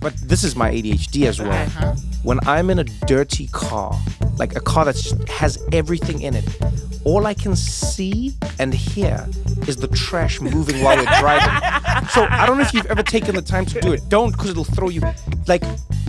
but this is my ADHD as well. Uh-huh. When I'm in a dirty car, like a car that has everything in it, all I can see and hear is the trash moving while we're driving. So I don't know if you've ever taken the time to do it. Don't, because it'll throw you. Like,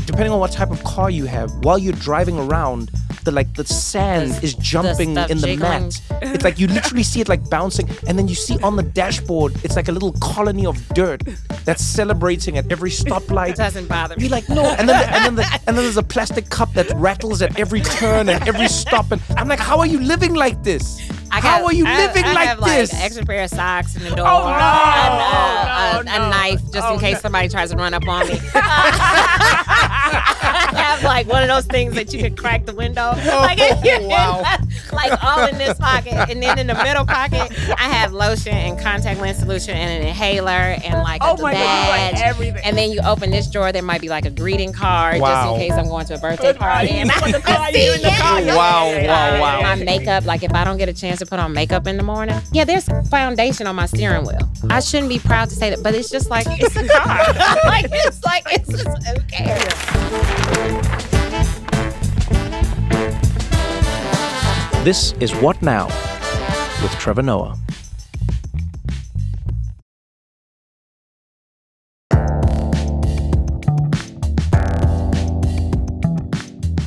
depending on what type of car you have, while you're driving around, the sand is jumping in the mat. It's like you literally see it like bouncing, and then you see on the dashboard, it's like a little colony of dirt that's celebrating at every stoplight. It doesn't bother me. You're like, no, and then there's a plastic cup that rattles at every turn and every stop, and I'm like, how are you living like this? How are you living I like have, this? Like, an extra pair of socks in the door. Oh, no. A knife just in case somebody tries to run up on me. I have like one of those things that you can crack the window. Like all in this pocket. And then in the middle pocket, I have lotion and contact lens solution and an inhaler and like a badge. God, everything. And then you open this drawer, there might be like a greeting card just in case I'm going to a birthday party. And you in the car. Wow. My makeup, like if I don't get a chance to put on makeup in the morning. Yeah, there's foundation on my steering wheel. I shouldn't be proud to say that, but it's just like, it's a car. It's just, who cares? This is What Now with Trevor Noah.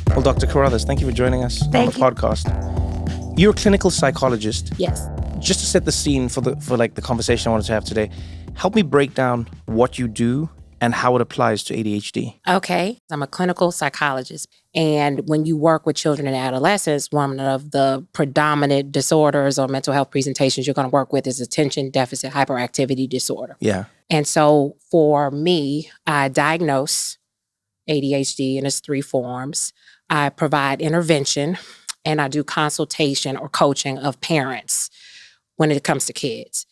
Well, Dr. Carothers, thank you for joining us on the podcast. You're a clinical psychologist. Yes. Just to set the scene for the conversation I wanted to have today, help me break down what you do and how it applies to ADHD. Okay. I'm a clinical psychologist. And when you work with children and adolescents, one of the predominant disorders or mental health presentations you're going to work with is attention deficit hyperactivity disorder. Yeah. And so for me, I diagnose ADHD in its 3 forms. I provide intervention and I do consultation or coaching of parents when it comes to kids.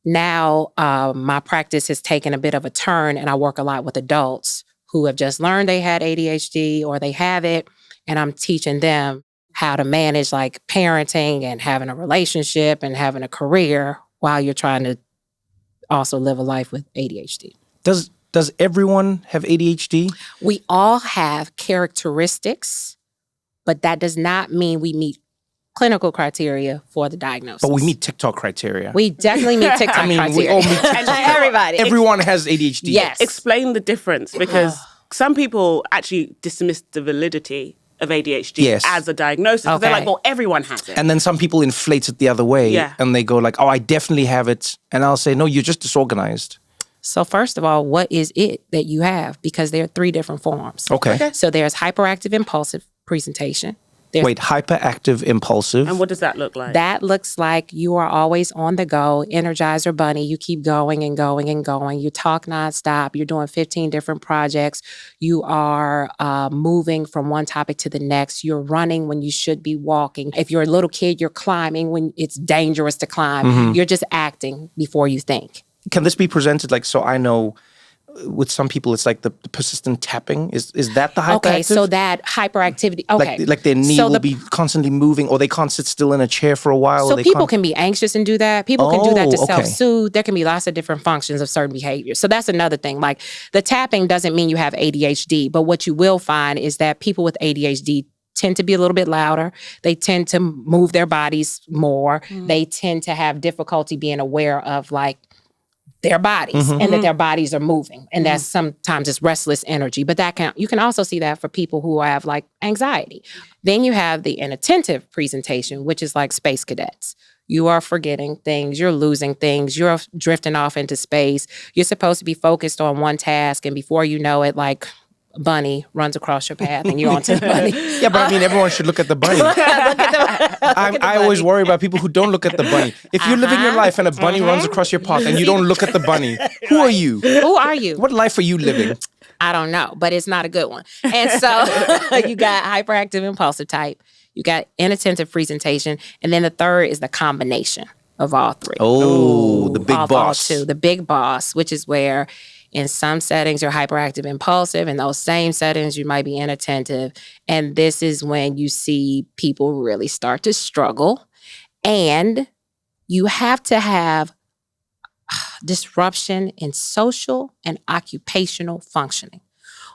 Now, my practice has taken a bit of a turn and I work a lot with adults who have just learned they had ADHD or they have it. And I'm teaching them how to manage like parenting and having a relationship and having a career while you're trying to also live a life with ADHD. Does everyone have ADHD? We all have characteristics, but that does not mean we meet clinical criteria for the diagnosis. But we meet TikTok criteria. We definitely meet TikTok criteria. We all meet TikTok. Everybody. Everyone has ADHD. Yes. Explain the difference, because some people actually dismiss the validity of ADHD as a diagnosis. Okay. They're like, well, everyone has it. And then some people inflate it the other way. And they go like, oh, I definitely have it. And I'll say, no, you're just disorganized. So first of all, what is it that you have? Because there are 3 different forms. Okay. So there's hyperactive-impulsive presentation. Wait, hyperactive-impulsive? And what does that look like? That looks like you are always on the go, Energizer Bunny. You keep going and going and going. You talk nonstop. You're doing 15 different projects. You are moving from one topic to the next. You're running when you should be walking. If you're a little kid, you're climbing when it's dangerous to climb. Mm-hmm. You're just acting before you think. Can this be presented like, so I know with some people it's like the persistent tapping? Is that the hyperactive? Okay, so that hyperactivity, okay. Like their knee will be constantly moving, or they can't sit still in a chair for a while. So people can be anxious and do that. People can do that to okay. self-soothe. There can be lots of different functions of certain behaviors. So that's another thing. Like the tapping doesn't mean you have ADHD, but what you will find is that people with ADHD tend to be a little bit louder. They tend to move their bodies more. Mm. They tend to have difficulty being aware of like their bodies and that their bodies are moving. And that's sometimes it's restless energy. But you can also see that for people who have like anxiety. Then you have the inattentive presentation, which is like space cadets. You are forgetting things. You're losing things. You're drifting off into space. You're supposed to be focused on one task. And before you know it, like a bunny runs across your path and you're onto the bunny. Yeah, but I mean, everyone should look at the bunny. I always worry about people who don't look at the bunny. If you're living your life and a bunny runs across your path and you don't look at the bunny, who are you? Who are you? What life are you living? I don't know, but it's not a good one. And so you got hyperactive impulsive type, you got inattentive presentation, and then the third is the combination of all 3. Oh, the big boss. All 2, the big boss, which is where in some settings you're hyperactive impulsive. In those same settings, you might be inattentive. And this is when you see people really start to struggle. And you have to have disruption in social and occupational functioning.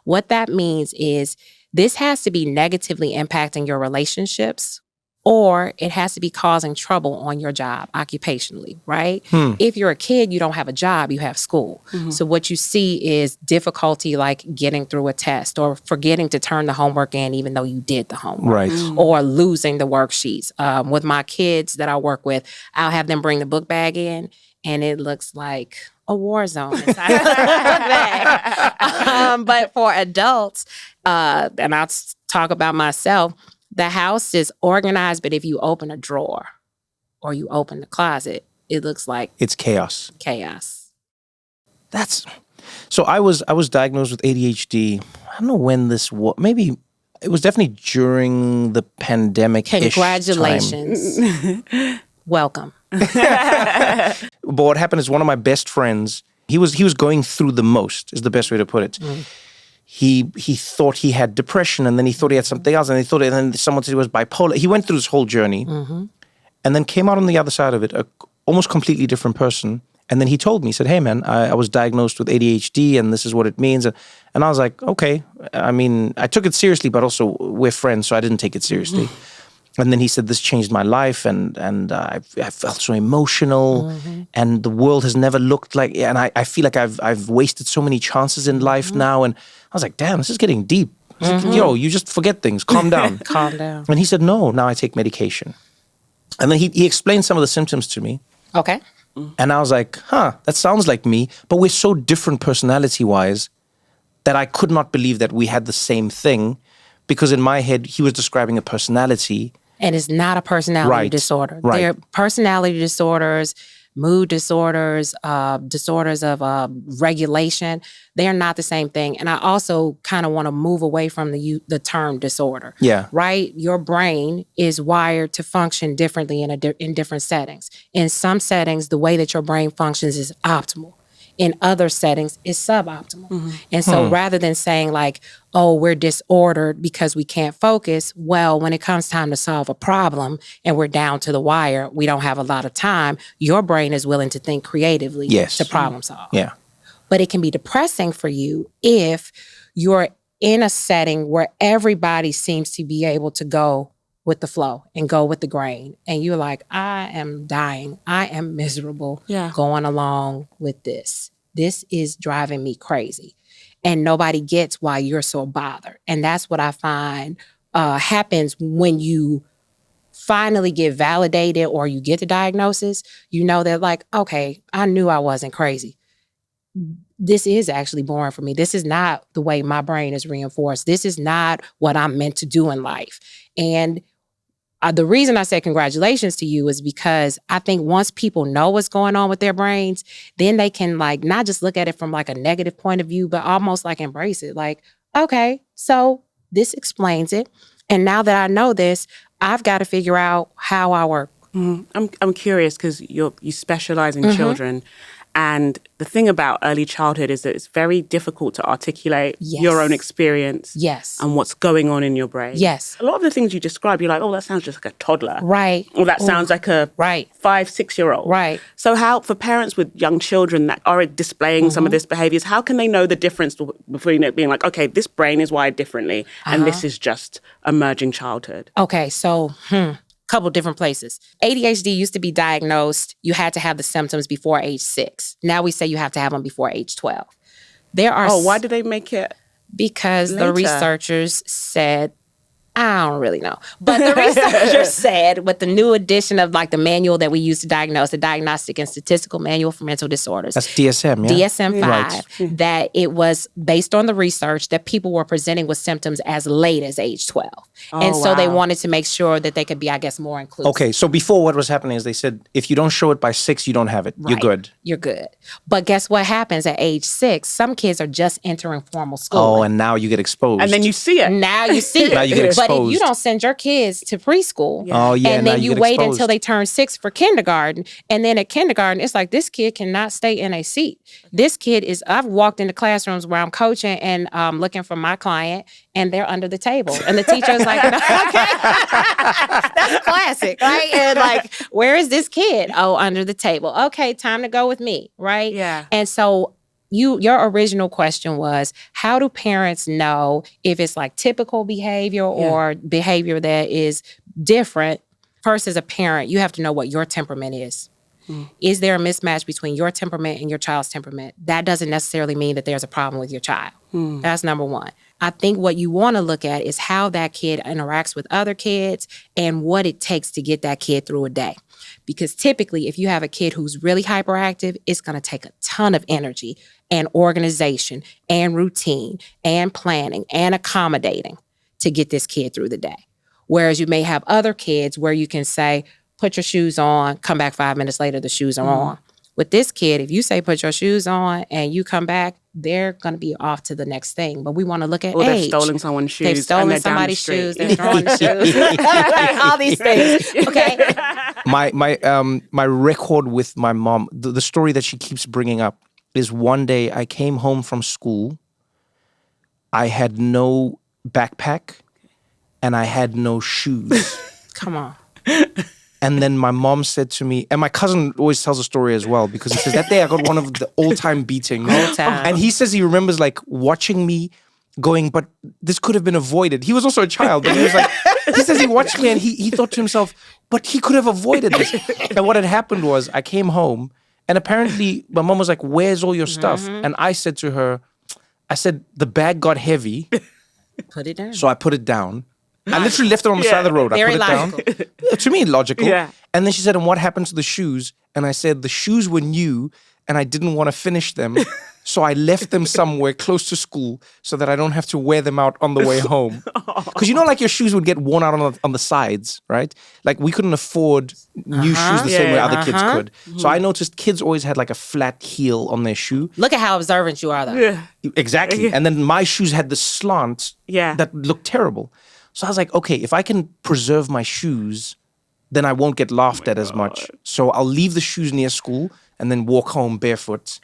What that means is this has to be negatively impacting your relationships, or it has to be causing trouble on your job occupationally, right? If you're a kid, you don't have a job, you have school. So what you see is difficulty like getting through a test or forgetting to turn the homework in even though you did the homework. Right. Or losing the worksheets. With my kids that I work with, I'll have them bring the book bag in and it looks like a war zone inside the book bag. But for adults, and I'll talk about myself, the house is organized, but if you open a drawer or you open the closet, it looks like it's chaos. So I was diagnosed with ADHD. I don't know when this was. Maybe it was definitely during the pandemic. Congratulations. Welcome. But what happened is one of my best friends, he was going through the most, is the best way to put it. He thought he had depression, and then he thought he had something else, and then someone said he was bipolar. He went through this whole journey, and then came out on the other side of it, a almost completely different person. And then he told me, he said, "Hey man, I was diagnosed with ADHD, and this is what it means." And I was like, okay. I mean, I took it seriously, but also we're friends, so I didn't take it seriously. And then he said, "This changed my life, and I felt so emotional, and the world has never looked like." And I feel like I've wasted so many chances in life now. And I was like, "Damn, this is getting deep." Like, yo, you just forget things. Calm down. Calm down. And he said, "No, now I take medication." And then he explained some of the symptoms to me. Okay. And I was like, that sounds like me. But we're so different personality-wise that I could not believe that we had the same thing, because in my head, he was describing a personality. And it's not a personality disorder. Right. They're personality disorders, mood disorders, disorders of regulation. They are not the same thing. And I also kind of want to move away from the term disorder. Yeah. Right? Your brain is wired to function differently in different settings. In some settings, the way that your brain functions is optimal. In other settings, it's suboptimal. And so rather than saying like, oh, we're disordered because we can't focus, well, when it comes time to solve a problem and we're down to the wire, we don't have a lot of time, your brain is willing to think creatively to problem solve. Yeah. But it can be depressing for you if you're in a setting where everybody seems to be able to go with the flow and go with the grain. And you're like, I am dying. I am miserable going along with this. This is driving me crazy. And nobody gets why you're so bothered. And that's what I find happens when you finally get validated or you get the diagnosis. You know that like, okay, I knew I wasn't crazy. This is actually boring for me. This is not the way my brain is reinforced. This is not what I'm meant to do in life. And the reason I said congratulations to you is because I think once people know what's going on with their brains, then they can like not just look at it from like a negative point of view, but almost like embrace it. Like, okay, so this explains it. And now that I know this, I've got to figure out how I work. I'm curious because you specialize in children. And the thing about early childhood is that it's very difficult to articulate your own experience and what's going on in your brain. Yes. A lot of the things you describe, you're like, oh, that sounds just like a toddler. Right. Or that sounds like a 5-6-year-old. Right. So how, for parents with young children that are displaying some of these behaviors, how can they know the difference between it being like, okay, this brain is wired differently and this is just emerging childhood? Okay, so couple different places. ADHD used to be diagnosed, you had to have the symptoms before age 6. Now we say you have to have them before age 12. There are why did they make it because later? The researchers said, I don't really know. But the researchers said with the new edition of like the manual that we use to diagnose, the Diagnostic and Statistical Manual for Mental Disorders. That's DSM, yeah? DSM-5, right. That it was based on the research that people were presenting with symptoms as late as age 12. And so they wanted to make sure that they could be, I guess, more inclusive. Okay, so before what was happening is they said, if you don't show it by 6, you don't have it. Right. You're good. You're good. But guess what happens at age 6? Some kids are just entering formal school. Oh, and now you get exposed. And then you see it. Now you see it. Now you get exposed. But if you don't send your kids to preschool, and then you wait until they turn 6 for kindergarten, and then at kindergarten, it's like this kid cannot stay in a seat. This kid is, I've walked into classrooms where I'm coaching and looking for my client, and they're under the table. And the teacher's like, no, okay. That's classic, right? And like, where is this kid? Oh, under the table. Okay, time to go with me, right? Yeah. And so your original question was, how do parents know if it's like typical behavior or behavior that is different? First, as a parent, you have to know what your temperament is. Is there a mismatch between your temperament and your child's temperament? That doesn't necessarily mean that there's a problem with your child. That's number one. I think what you want to look at is how that kid interacts with other kids and what it takes to get that kid through a day. Because typically, if you have a kid who's really hyperactive, it's going to take a ton of energy and organization and routine and planning and accommodating to get this kid through the day. Whereas you may have other kids where you can say, put your shoes on, come back 5 minutes later, the shoes are on. With this kid, if you say put your shoes on and you come back, they're going to be off to the next thing. But we want to look at age. They've stolen someone's shoes. They've stolen somebody's shoes. They're throwing the shoes. All these things. Okay. My record with my mom, the story that she keeps bringing up is one day I came home from school. I had no backpack and I had no shoes. Come on. And then my mom said to me, and my cousin always tells a story as well, because he says that day I got one of the all-time beatings. And he says he remembers like watching me going, but this could have been avoided. He was also a child, but he was like, he says he watched me and he thought to himself, but he could have avoided this. And what had happened was I came home and apparently my mom was like, where's all your stuff? And I said to her, the bag got heavy. Put it down. So I put it down. I literally left it on the side of the road. Very I put logical. it down. To me, logical. Yeah. And then she said, and what happened to the shoes? And I said, the shoes were new and I didn't want to finish them. So I left them somewhere close to school so that I don't have to wear them out on the way home. Because like your shoes would get worn out on the sides, right? Like we couldn't afford new shoes the same way other kids could. So I noticed kids always had like a flat heel on their shoe. Look at how observant you are, though. Yeah. Exactly. And then my shoes had the slant that looked terrible. So I was like, okay, if I can preserve my shoes, then I won't get laughed at as much. So I'll leave the shoes near school and then walk home barefoot.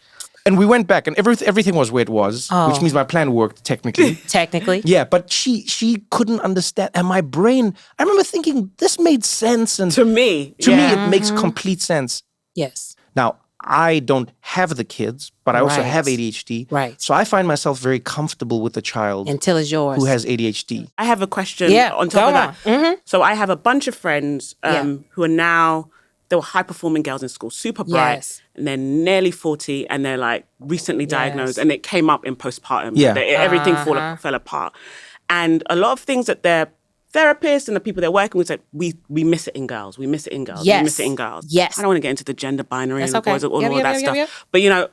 And we went back and everything was where it was, which means my plan worked technically. Technically. Yeah, but she couldn't understand. And my brain, I remember thinking this made sense. And to me, it makes complete sense. Yes. Now, I don't have the kids, but I also have ADHD. Right. So I find myself very comfortable with a child until it's yours who has ADHD. I have a question on top of that. Mm-hmm. So I have a bunch of friends who are now, they were high-performing girls in school, super bright, and they're nearly 40, and they're like recently diagnosed, and it came up in postpartum. Yeah. Everything fell apart. And a lot of things that their therapists and the people they're working with said, we miss it in girls. We miss it in girls. Yes. We miss it in girls. Yes. I don't want to get into the gender binary and okay. boys and all that stuff. But,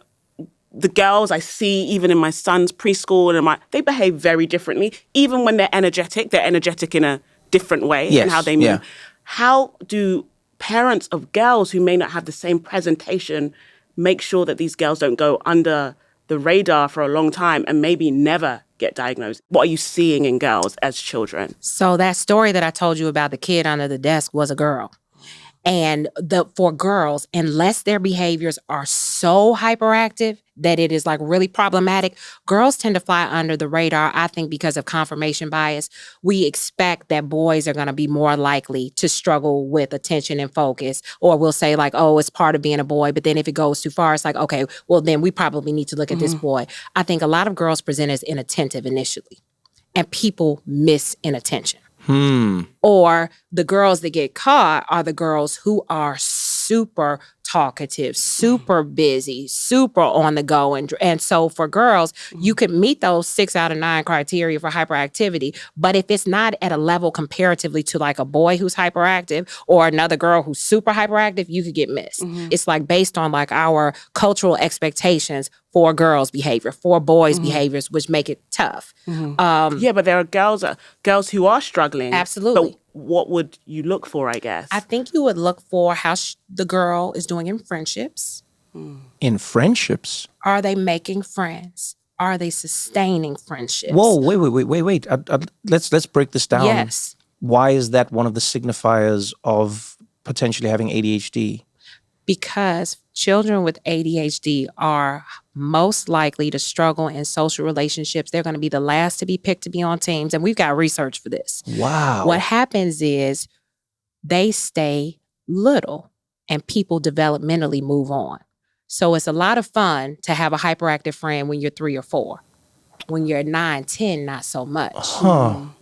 the girls I see, even in my son's preschool, and they behave very differently. Even when they're energetic in a different way in how they move. Yeah. How do parents of girls who may not have the same presentation make sure that these girls don't go under the radar for a long time and maybe never get diagnosed? What are you seeing in girls as children? So that story that I told you about the kid under the desk was a girl. And for girls, unless their behaviors are so hyperactive that it is like really problematic, girls tend to fly under the radar, I think, because of confirmation bias. We expect that boys are going to be more likely to struggle with attention and focus, or we'll say like, oh, it's part of being a boy. But then if it goes too far, it's like, okay, well, then we probably need to look at this boy. I think a lot of girls present as inattentive initially, and people miss inattention. Or the girls that get caught are the girls who are super talkative, super busy, super on the go. And so for girls, you can meet those 6 out of 9 criteria for hyperactivity. But if it's not at a level comparatively to like a boy who's hyperactive or another girl who's super hyperactive, you could get missed. It's like based on like our cultural expectations for girls' behavior, for boys' behaviors, which make it tough. But there are girls who are struggling. Absolutely. But what would you look for, I guess? I think you would look for how the girl is doing in friendships. In friendships? Are they making friends? Are they sustaining friendships? Whoa, wait. Let's break this down. Yes. Why is that one of the signifiers of potentially having ADHD? Because children with ADHD are most likely to struggle in social relationships. They're going to be the last to be picked to be on teams. And we've got research for this. Wow. What happens is they stay little and people developmentally move on. So it's a lot of fun to have a hyperactive friend when you're 3 or 4. When you're 9, 10, not so much.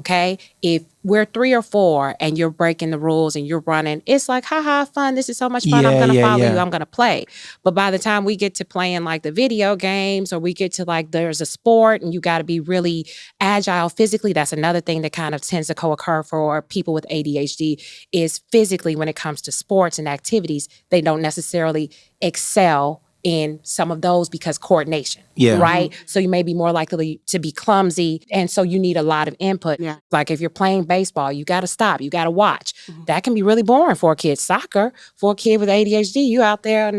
Okay? If we're 3 or 4 and you're breaking the rules and you're running, it's like, haha, fun. This is so much fun. I'm going to follow you. I'm going to play. But by the time we get to playing like the video games, or we get to like there's a sport and you got to be really agile physically, that's another thing that kind of tends to co-occur for people with ADHD is physically when it comes to sports and activities, they don't necessarily excel in some of those because coordination, right? So you may be more likely to be clumsy, and so you need a lot of input. Like if you're playing baseball, you got to stop, you got to watch. That can be really boring for a kid. Soccer, for a kid with ADHD, you out there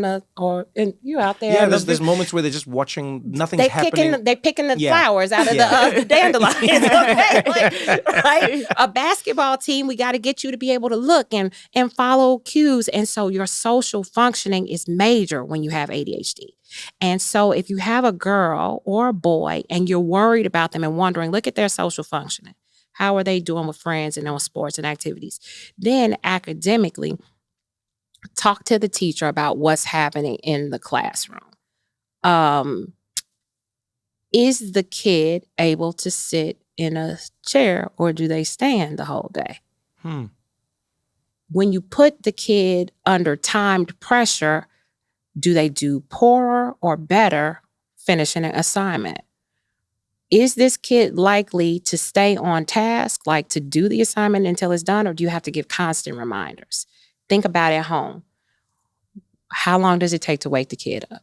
you out there. Yeah, there's moments where they're just watching, nothing's happening. They're picking the flowers out of the dandelions. Right? A basketball team, we got to get you to be able to look and follow cues, and so your social functioning is major when you have ADHD. And so if you have a girl or a boy and you're worried about them and wondering, look at their social functioning. How are they doing with friends and on sports and activities? Then academically, talk to the teacher about what's happening in the classroom. Is the kid able to sit in a chair or do they stand the whole day? When you put the kid under timed pressure, do they do poorer or better finishing an assignment? Is this kid likely to stay on task, like to do the assignment until it's done, or do you have to give constant reminders? Think about it at home. How long does it take to wake the kid up?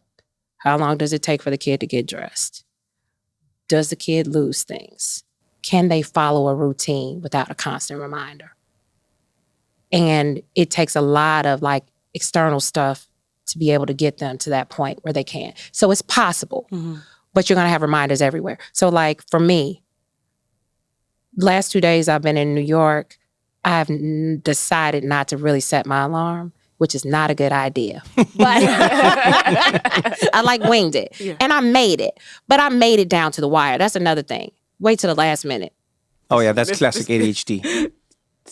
How long does it take for the kid to get dressed? Does the kid lose things? Can they follow a routine without a constant reminder? And it takes a lot of like external stuff to be able to get them to that point where they can. So it's possible, but you're going to have reminders everywhere. So like for me, last 2 days I've been in New York, I've decided not to really set my alarm, which is not a good idea. But I like winged it and I made it, but I made it down to the wire. That's another thing. Wait till the last minute. Oh yeah, that's classic ADHD.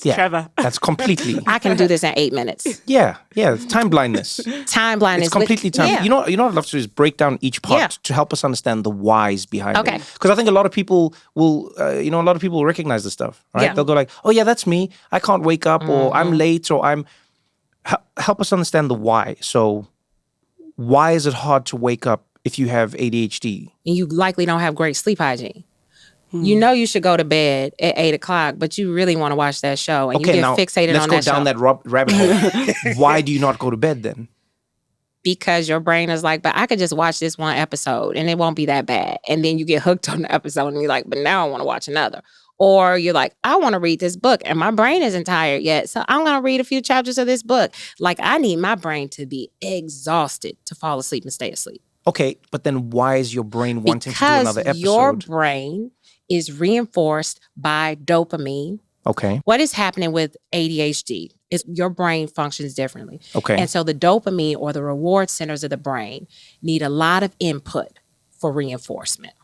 Yeah, Trevor. That's completely. I can do this in 8 minutes. Yeah. Time blindness. Time blindness. It's completely time. Yeah. You know what I'd love to do is break down each part to help us understand the whys behind it. Okay. Because I think a lot of people will, recognize the stuff, right? Yeah. They'll go like, oh yeah, that's me. I can't wake up, or I'm late, or I'm. Help us understand the why. So, why is it hard to wake up if you have ADHD? And you likely don't have great sleep hygiene. You know you should go to bed at 8 o'clock, but you really want to watch that show, and you get fixated on that show. Let's go down that rabbit hole. Why do you not go to bed then? Because your brain is like, but I could just watch this one episode and it won't be that bad. And then you get hooked on the episode and you're like, but now I want to watch another. Or you're like, I want to read this book and my brain isn't tired yet, so I'm going to read a few chapters of this book. Like I need my brain to be exhausted to fall asleep and stay asleep. Okay, but then why is your brain wanting to do another episode? Because your brain is reinforced by dopamine. Okay. What is happening with ADHD is your brain functions differently. Okay. And so the dopamine or the reward centers of the brain need a lot of input for reinforcement.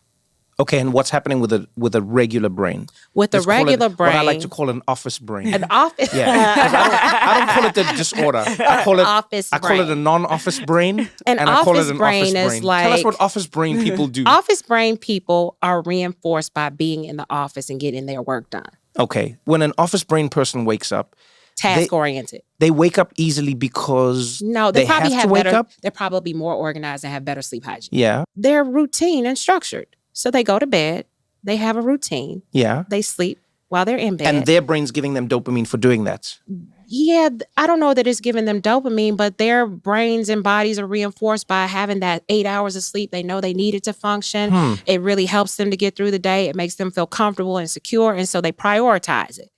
Okay, and what's happening with a regular brain? With the regular brain, what I like to call an office brain. An office. Yeah, I don't call it the disorder. I call it office. I call it a non-office brain. An and office I call it an brain office is brain. like Tell us what office brain people do. Office brain people are reinforced by being in the office and getting their work done. Okay, when an office brain person wakes up, task-oriented. They wake up easily because they probably have to wake better, up? They're probably more organized and have better sleep hygiene. Yeah. They're routine and structured. So they go to bed, they have a routine. Yeah. They sleep while they're in bed. And their brain's giving them dopamine for doing that. Yeah, I don't know that it's giving them dopamine, but their brains and bodies are reinforced by having that 8 hours of sleep. They know they need it to function. It really helps them to get through the day. It makes them feel comfortable and secure, and so they prioritize it.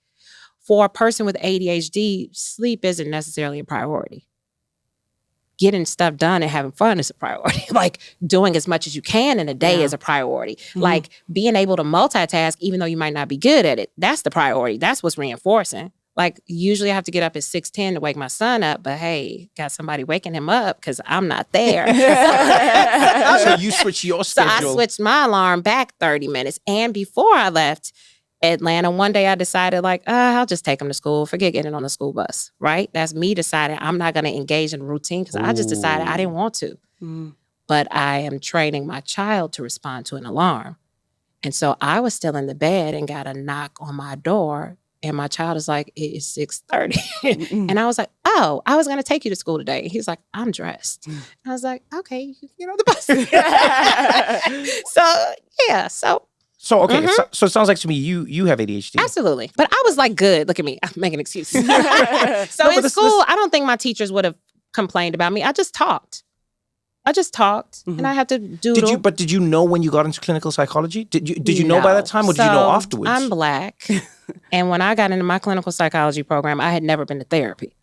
For a person with ADHD, sleep isn't necessarily a priority. Getting stuff done and having fun is a priority. Like doing as much as you can in a day is a priority. Like being able to multitask, even though you might not be good at it, that's the priority. That's what's reinforcing. Like usually I have to get up at 6:10 to wake my son up, but hey, got somebody waking him up because I'm not there. So you switch your schedule. So I switched my alarm back 30 minutes. And before I left Atlanta, one day I decided I'll just take him to school. Forget getting on the school bus, right? That's me deciding I'm not going to engage in routine because I just decided I didn't want to. but I am training my child to respond to an alarm. And so I was still in the bed and got a knock on my door. And my child is like, it is 6:30. And I was like, oh, I was going to take you to school today. He's like, I'm dressed. And I was like, okay, you can get on the bus. So, okay. So it sounds like to me, you have ADHD. Absolutely. But I was like, good. Look at me. I'm making excuses. So in school, I don't think my teachers would have complained about me. I just talked. And I had to doodle. Did you know when you got into clinical psychology? Did you know by that time, or did you know afterwards? I'm Black, and when I got into my clinical psychology program, I had never been to therapy.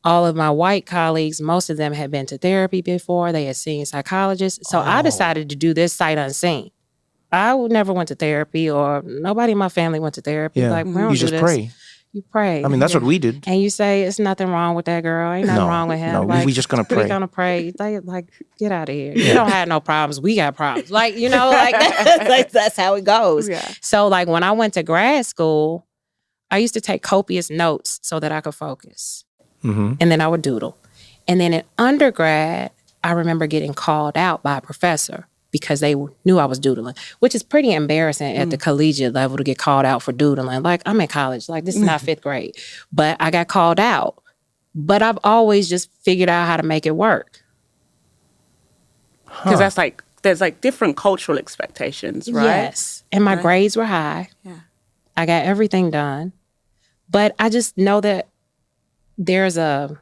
All of my white colleagues, most of them had been to therapy before. They had seen psychologists. So I decided to do this sight unseen. I never went to therapy, or nobody in my family went to therapy. Yeah. Like, we don't you do just this. pray. You pray. I mean, that's what we did. And you say, it's nothing wrong with that girl. Ain't nothing wrong with him. No, like, we just going to pray. We're going to pray. Like, get out of here. You don't have no problems. We got problems. Like, that's how it goes. Yeah. So, like, when I went to grad school, I used to take copious notes so that I could focus. And then I would doodle. And then in undergrad, I remember getting called out by a professor because they knew I was doodling, which is pretty embarrassing at the collegiate level to get called out for doodling. Like, I'm in college. Like, this is not 5th grade. But I got called out. But I've always just figured out how to make it work. Because there's like different cultural expectations, right? Yes. And my grades were high. Yeah. I got everything done. But I just know that there's a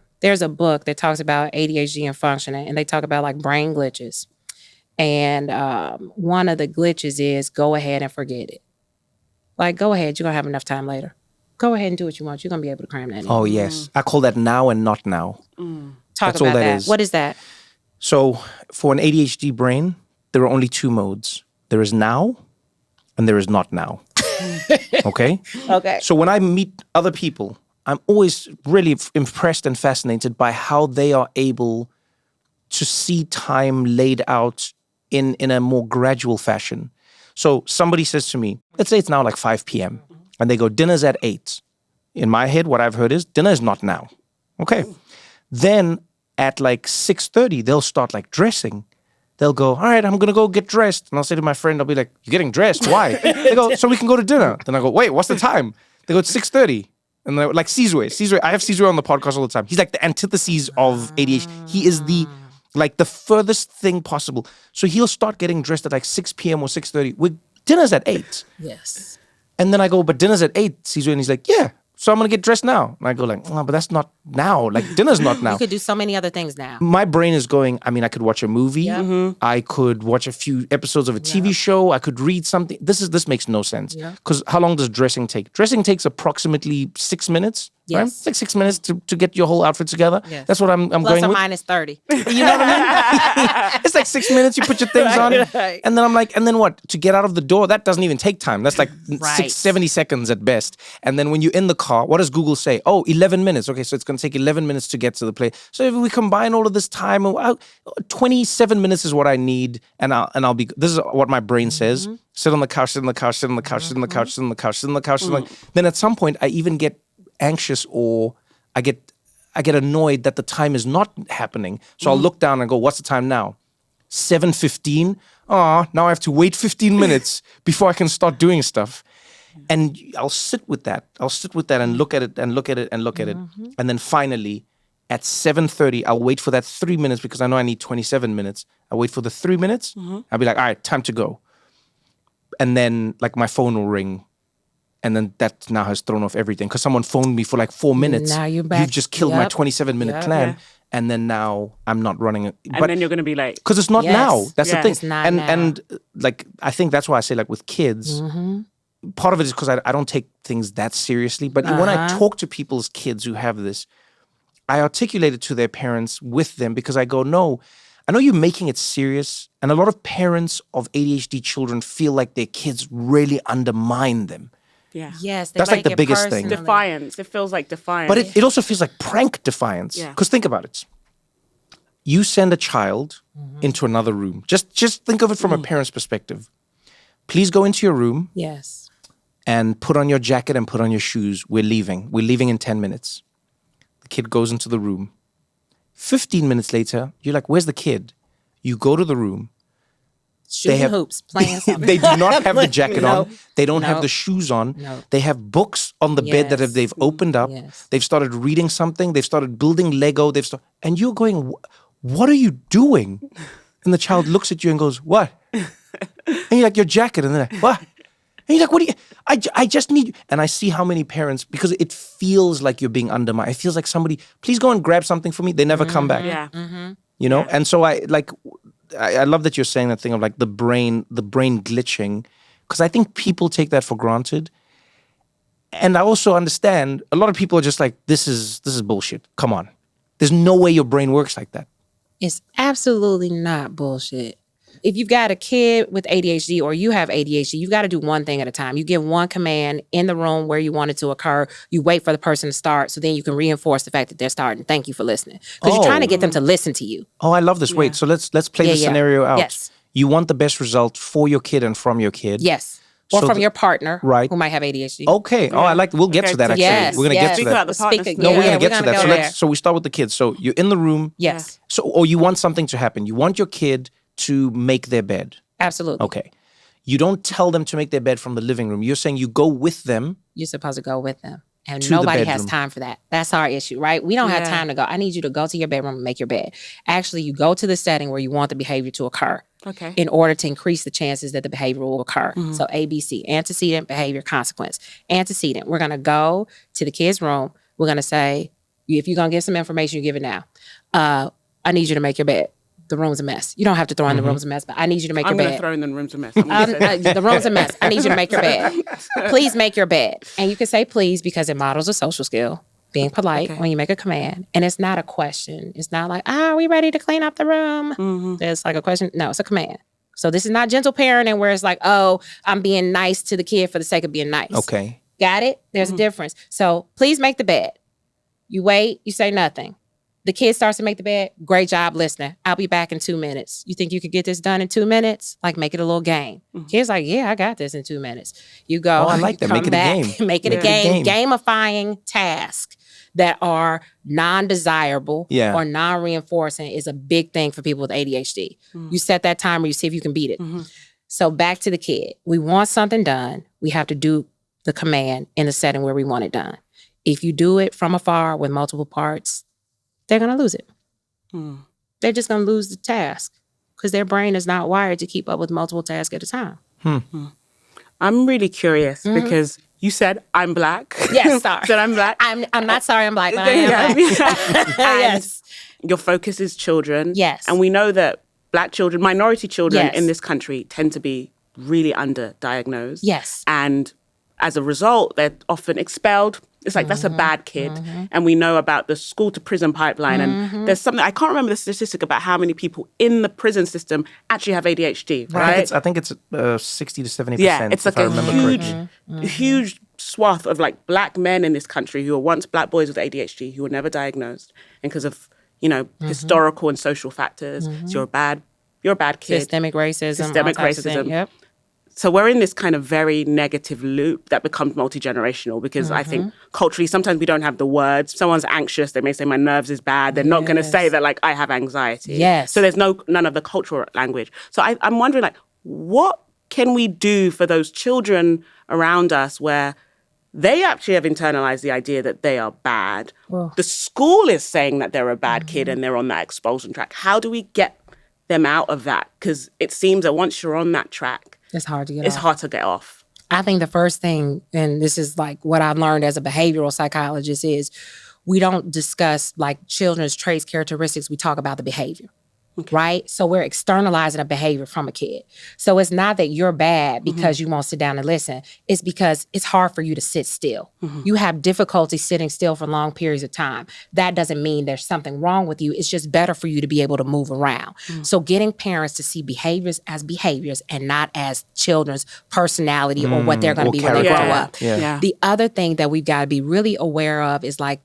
book that talks about ADHD and functioning, and they talk about like brain glitches. And one of the glitches is go ahead and forget it. Like, go ahead. You're going to have enough time later. Go ahead and do what you want. You're going to be able to cram that in. Oh, yes. I call that now and not now. Talk about that. What is that? So for an ADHD brain, there are only 2 modes. There is now and there is not now. Okay? Okay. So when I meet other people, I'm always really impressed and fascinated by how they are able to see time laid out in a more gradual fashion. So somebody says to me, let's say it's now like 5 p.m. and they go, dinner's at 8. In my head, what I've heard is dinner is not now. Okay. Then at like 6:30, they'll start like dressing. They'll go, all right, I'm going to go get dressed. And I'll say to my friend, I'll be like, you're getting dressed? Why? They go, so we can go to dinner. Then I go, wait, what's the time? They go, it's 6:30. And they're like, Sizwe, I have Sizwe on the podcast all the time. He's like the antithesis of ADHD. He is the furthest thing possible. So he'll start getting dressed at like 6 p.m. or 6:30. Dinner's at 8. Yes. And then I go, but dinner's at 8, Sizwe. And he's like, yeah. So I'm going to get dressed now. And I go like, oh, but that's not now. Like, dinner's not now. You could do so many other things now. My brain is going, I mean, I could watch a movie. Yeah. I could watch a few episodes of a TV show. I could read something. This makes no sense. Because how long does dressing take? Dressing takes approximately 6 minutes. Yes. Right? It's like 6 minutes to get your whole outfit together. Yes. That's what I'm Plus going or with. minus 30. You know what I mean? It's like 6 minutes, you put your things on. Right. And then I'm like, and then what? To get out of the door, that doesn't even take time. That's like 70 seconds at best. And then when you're in the car, what does Google say? Oh, 11 minutes. Okay, so it's going to take 11 minutes to get to the place. So if we combine all of this time, 27 minutes is what I need. And I'll be, this is what my brain says. Sit on the couch, sit on the couch, sit on the couch, sit on the couch, sit on the couch, sit on the couch. Then at some point, I even get anxious or I get annoyed that the time is not happening. So I'll look down and go, what's the time now? 7:15. Now I have to wait 15 minutes before I can start doing stuff. And I'll sit with that. And look at it and look at it and look at it. And then finally, at 7:30, I'll wait for that 3 minutes because I know I need 27 minutes. I'll wait for the 3 minutes. I'll be like, all right, time to go. And then like my phone will ring. And then that now has thrown off everything because someone phoned me for like 4 minutes. Now you're back. You've just killed my 27-minute plan. And then now I'm not running it. And then you're going to be like... Because it's not now. That's the thing. It's not now. And like, I think that's why I say like with kids, part of it is because I don't take things that seriously. But when I talk to people's kids who have this, I articulate it to their parents with them because I go, no, I know you're making it serious. And a lot of parents of ADHD children feel like their kids really undermine them. Yeah. Yes. That's like the biggest thing. Defiance. It feels like defiance. But it also feels like prank defiance. Because think about it. You send a child into another room. Just think of it from a parent's perspective. Please go into your room. Yes. And put on your jacket and put on your shoes. We're leaving. We're leaving in 10 minutes. The kid goes into the room, 15 minutes later, you're like, where's the kid? You go to the room. Shooting hoops, playing something. They do not have the jacket No. on. They don't have No. the shoes on. No. They have books on the bed that they've opened up. Yes. They've started reading something. They've started building Lego. And you're going, what are you doing? And the child looks at you and goes, what? And you're like, your jacket. And they're like, what? And you're like, what do you, I just need, and I see how many parents, because it feels like you're being undermined. It feels like somebody, please go and grab something for me. They never come back. Yeah. You know? And so I love that you're saying that thing of like the brain glitching, because I think people take that for granted. And I also understand a lot of people are just like, this is bullshit. Come on. There's no way your brain works like that. It's absolutely not bullshit. If you've got a kid with ADHD or you have ADHD, you've got to do one thing at a time. You give one command in the room where you want it to occur. You wait for the person to start, so then you can reinforce the fact that they're starting. Thank you for listening. Because you're trying to get them to listen to you. Oh, I love this. Wait, so let's play the scenario out. Yes. You want the best result for your kid and from your kid. Yes. Or So from your partner right. who might have ADHD. Okay. Oh, I like. We'll get to that. Actually, Yes, we're gonna get to Speak that. about the partners. No, we're gonna get to we're that. gonna go So we start with the kids. So you're in the room. Yes. So or you want something to happen. You want your kid to make their bed. Absolutely. Okay. You don't tell them to make their bed from the living room. You're saying you go with them. You're supposed to go with them. And To the nobody has bedroom. time for that. That's our issue, right? We don't have time to go. I need you to go to your bedroom and make your bed. Actually, you go to the setting where you want the behavior to occur. Okay. In order to increase the chances that the behavior will occur. So ABC, antecedent, behavior, consequence. Antecedent, we're going to go to the kid's room. We're going to say, if you're going to give some information, you give it now. I need you to make your bed. The room's a mess. You don't have to throw in the room's a mess, but I need you to make I'm your going bed. to throw in the room's a mess. I'm gonna say that. The room's a mess. I need you to make your bed. Please make your bed. And you can say please because it models a social skill, being polite when you make a command. And it's not a question. It's not like, are we ready to clean up the room? It's like a question. No, it's a command. So this is not gentle parenting where it's like, oh, I'm being nice to the kid for the sake of being nice. Okay. Got it? There's a difference. So please make the bed. You wait, you say nothing. The kid starts to make the bed. Great job listening. I'll be back in 2 minutes. You think you could get this done in 2 minutes? Like make it a little game. Kid's like, yeah, I got this in 2 minutes. You go. Oh, I like that. Come Make it a back, game. Make it a game. Gamifying tasks that are non-desirable or non-reinforcing is a big thing for people with ADHD. You set that timer, you see if you can beat it. So back to the kid. We want something done. We have to do the command in the setting where we want it done. If you do it from afar with multiple parts, they're going to lose it. They're just going to lose the task because their brain is not wired to keep up with multiple tasks at a time. I'm really curious because you said I'm black. Yes, sorry. Said I'm black. I'm not sorry I'm black, but I am black. Yes. Your focus is children. Yes. And we know that black children, minority children Yes. in this country tend to be really underdiagnosed. Yes. And as a result, they're often expelled. It's like, that's a bad kid. And we know about the school to prison pipeline. And there's something, I can't remember the statistic about how many people in the prison system actually have ADHD, right? I think it's 60 to 70%. Yeah, it's like if I a remember huge, correctly. huge swath of like black men in this country who were once black boys with ADHD who were never diagnosed. And because of, historical and social factors, so you're a bad kid. Systemic racism. Systemic all types of things. racism. Yep. So we're in this kind of very negative loop that becomes multi-generational because I think culturally, sometimes we don't have the words. Someone's anxious, they may say my nerves is bad. They're not going to say that like I have anxiety. Yes. So there's none of the cultural language. So I'm wondering like, what can we do for those children around us where they actually have internalized the idea that they are bad. The school is saying that they're a bad kid and they're on that expulsion track. How do we get them out of that? Because it seems that once you're on that track, it's hard to get it's off. hard to get off. I think the first thing, and this is like what I've learned as a behavioral psychologist, is we don't discuss like children's traits, characteristics. We talk about the behavior. Right? So we're externalizing a behavior from a kid. So it's not that you're bad because you won't sit down and listen. It's because it's hard for you to sit still. You have difficulty sitting still for long periods of time. That doesn't mean there's something wrong with you. It's just better for you to be able to move around. So getting parents to see behaviors as behaviors and not as children's personality or what they're going to be when they grow up. Yeah. The other thing that we've got to be really aware of is like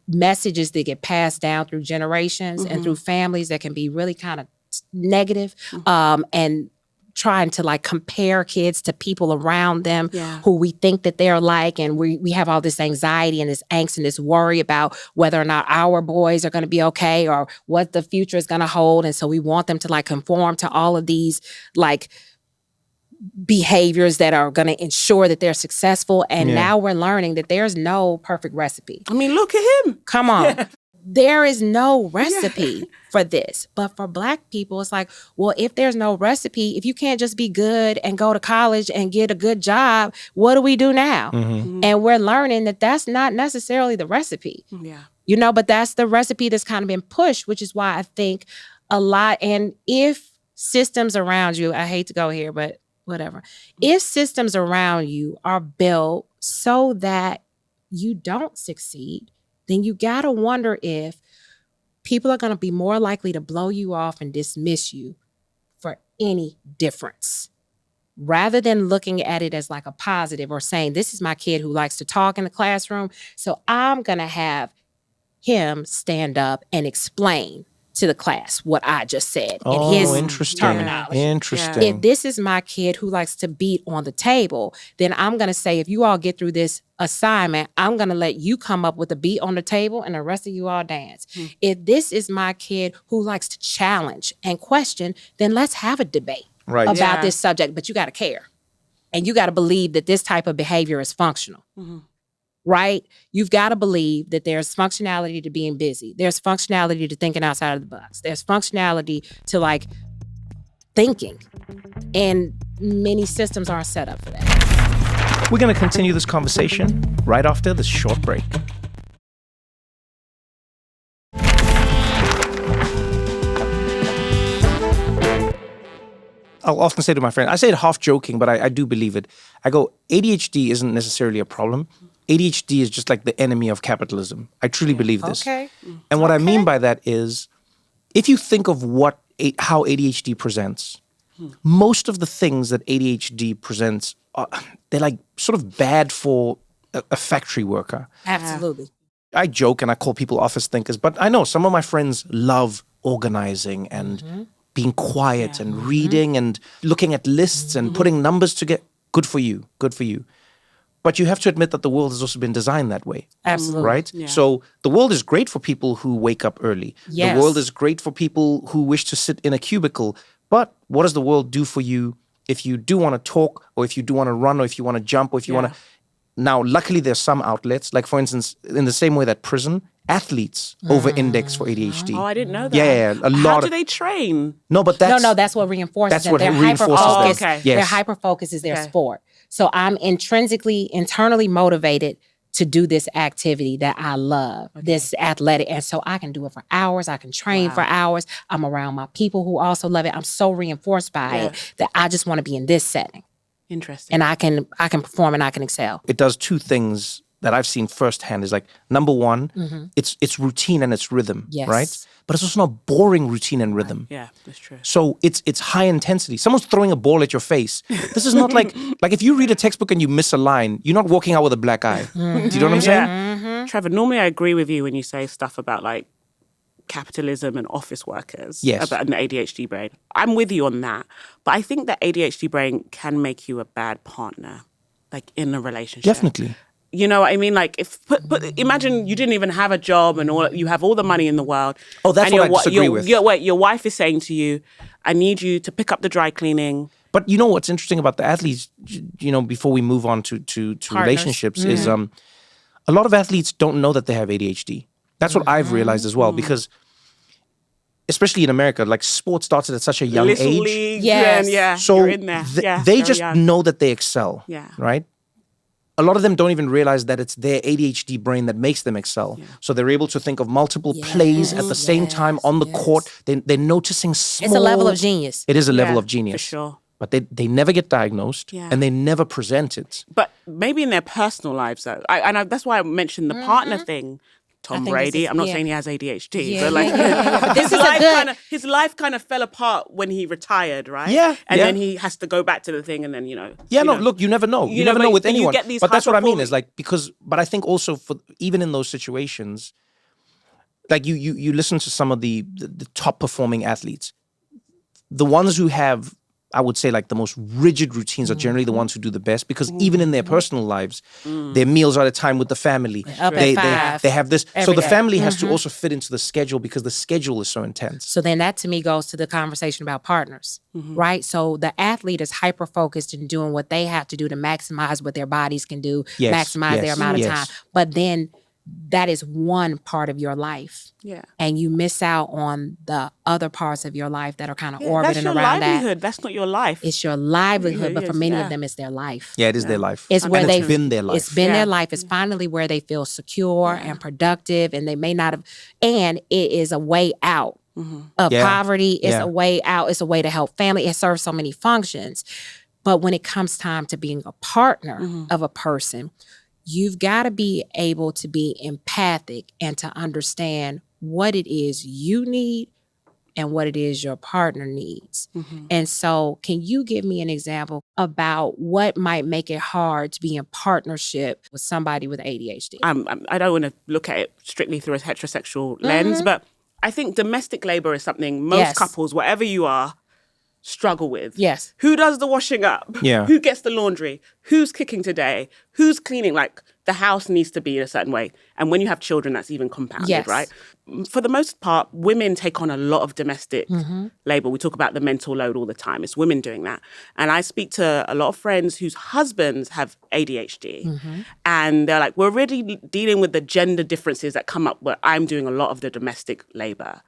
messages that get passed down through generations and through families that can be really kind of negative. And trying to like compare kids to people around them who we think that they're like, and we have all this anxiety and this angst and this worry about whether or not our boys are going to be okay or what the future is going to hold. And so we want them to like conform to all of these like behaviors that are going to ensure that they're successful. And now we're learning that there's no perfect recipe. I mean, look at him. Come on. There is no recipe for this. But for Black people, it's like, well, if there's no recipe, if you can't just be good and go to college and get a good job, what do we do now? And we're learning that that's not necessarily the recipe. You know, but that's the recipe that's kind of been pushed, which is why I think a lot, and if systems around you, I hate to go here, but whatever. If systems around you are built so that you don't succeed, then you gotta wonder if people are gonna be more likely to blow you off and dismiss you for any difference, rather than looking at it as like a positive or saying, this is my kid who likes to talk in the classroom, so I'm gonna have him stand up and explain to the class what I just said in his terminology. Interesting. If this is my kid who likes to beat on the table, then I'm going to say, if you all get through this assignment, I'm going to let you come up with a beat on the table and the rest of you all dance. If this is my kid who likes to challenge and question, then let's have a debate about this subject. But you got to care. And you got to believe that this type of behavior is functional. Right? You've got to believe that there's functionality to being busy. There's functionality to thinking outside of the box. There's functionality to like thinking. And many systems aren't set up for that. We're going to continue this conversation right after this short break. I'll often say to my friend, I say it half joking, but I do believe it. I go, ADHD isn't necessarily a problem. ADHD is just like the enemy of capitalism. I truly believe this. And what I mean by that is, if you think of how ADHD presents, most of the things that ADHD presents, they're like sort of bad for a factory worker. Absolutely. I joke and I call people office thinkers, but I know some of my friends love organizing and being quiet and reading and looking at lists and putting numbers together. Good for you. Good for you. But you have to admit that the world has also been designed that way. Absolutely. Right? Yeah. So the world is great for people who wake up early. The world is great for people who wish to sit in a cubicle. But what does the world do for you if you do want to talk, or if you do want to run, or if you want to jump, or if you want to... Now, luckily, there's some outlets, like for instance, in the same way that prison, athletes over-index for ADHD. Oh, I didn't know that. Yeah, a lot. How do they train? No, but that's... No, that's what reinforces That's what reinforces them. Their hyper-focus is their sport. So I'm internally motivated to do this activity that I love, this athletic. And so I can do it for hours. I can train for hours. I'm around my people who also love it. I'm so reinforced by it that I just want to be in this setting. Interesting. And I can perform and I can excel. It does two things that I've seen firsthand. Is like, number one, it's routine and it's rhythm, right? But it's also not boring routine and rhythm. Yeah, that's true. So it's high intensity. Someone's throwing a ball at your face. This is not like if you read a textbook and you miss a line, you're not walking out with a black eye. Do you know what I'm saying? Trevor, normally I agree with you when you say stuff about like capitalism and office workers about an ADHD brain. I'm with you on that. But I think that ADHD brain can make you a bad partner, like in a relationship. Definitely. You know what I mean? Like, imagine you didn't even have a job and you have all the money in the world. Oh, that's what I disagree with. Your wife is saying to you, I need you to pick up the dry cleaning. But you know what's interesting about the athletes, you know, before we move on to relationships, is a lot of athletes don't know that they have ADHD. That's what I've realized as well, because especially in America, like sports started at such a young age. Leagues, so you're in there. They just know that they excel, right? A lot of them don't even realize that it's their ADHD brain that makes them excel. So they're able to think of multiple plays at the same time on the court. They're noticing small... It's a level of genius. It is a level of genius. For sure. But they never get diagnosed and they never present it. But maybe in their personal lives, though. That's why I mentioned the partner thing. Tom Brady. I'm not saying he has ADHD, but like his life kind of fell apart when he retired, right? Yeah. And then he has to go back to the thing, and then look, you never know. You never know with anyone. But that's what I mean is like, but I think also for even in those situations, like you listen to some of the top performing athletes, the ones who have I would say like the most rigid routines are generally the ones who do the best, because even in their personal lives, their meals are at a time with the family. Up at 5. They have this. Every So the day. family has to also fit into the schedule because the schedule is so intense. So then that to me goes to the conversation about partners, right? So the athlete is hyper-focused in doing what they have to do to maximize what their bodies can do, maximize their amount of time. But then that is one part of your life. Yeah. And you miss out on the other parts of your life that are kind of orbiting that's your around livelihood. that. That's not your life. It's your livelihood, but for many of them, it's their life. Yeah, it is their life. It's where it's been their life. It's been their life. It's finally where they feel secure and productive, and they may not have. And it is a way out of poverty. It's a way out. It's a way to help family. It serves so many functions. But when it comes time to being a partner of a person, you've got to be able to be empathic and to understand what it is you need and what it is your partner needs. And so can you give me an example about what might make it hard to be in partnership with somebody with ADHD? I don't want to look at it strictly through a heterosexual lens, but I think domestic labor is something most couples, whatever you are, struggle with. Yes. Who does the washing up? Yeah. Who gets the laundry? Who's cooking today? Who's cleaning? Like, the house needs to be in a certain way. And when you have children, that's even compounded, right? For the most part, women take on a lot of domestic labor. We talk about the mental load all the time. It's women doing that. And I speak to a lot of friends whose husbands have ADHD. And they're like, we're already dealing with the gender differences that come up where I'm doing a lot of the domestic labor.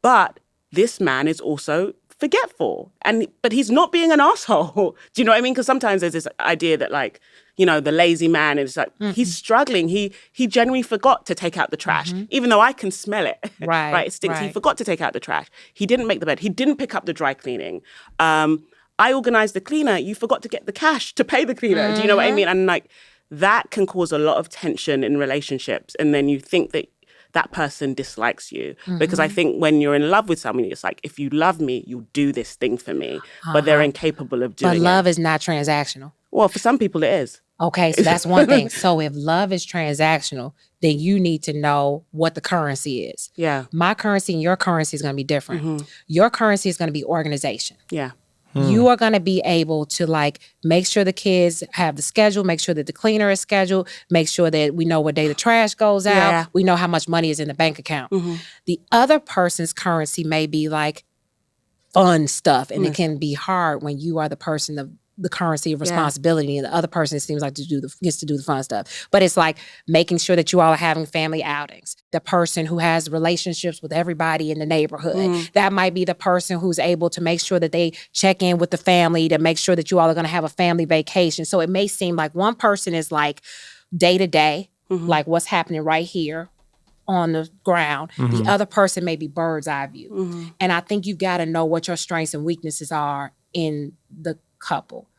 But this man is also forgetful, but he's not being an asshole. Do you know what I mean? Because sometimes there's this idea that, like, you know, the lazy man is like, he's struggling. He genuinely forgot to take out the trash, even though I can smell it. Right? It stinks. He forgot to take out the trash. He didn't make the bed. He didn't pick up the dry cleaning. I organized the cleaner. You forgot to get the cash to pay the cleaner. Do you know what I mean? And like, that can cause a lot of tension in relationships. And then you think that person dislikes you. Because I think when you're in love with someone, it's like, if you love me, you'll do this thing for me. But they're incapable of doing it. But love is not transactional. Well, for some people it is. Okay, so that's one thing. So if love is transactional, then you need to know what the currency is. Yeah. My currency and your currency is going to be different. Your currency is going to be organization. Yeah. You are going to be able to, like, make sure the kids have the schedule, make sure that the cleaner is scheduled, make sure that we know what day the trash goes out, we know how much money is in the bank account. The other person's currency may be like fun stuff, and it can be hard when you are the person of the currency of responsibility, and the other person, it seems like gets to do the fun stuff. But it's like making sure that you all are having family outings. The person who has relationships with everybody in the neighborhood, that might be the person who's able to make sure that they check in with the family to make sure that you all are going to have a family vacation. So it may seem like one person is like day to day, like what's happening right here on the ground. The other person may be bird's eye view. And I think you've got to know what your strengths and weaknesses are in the couple.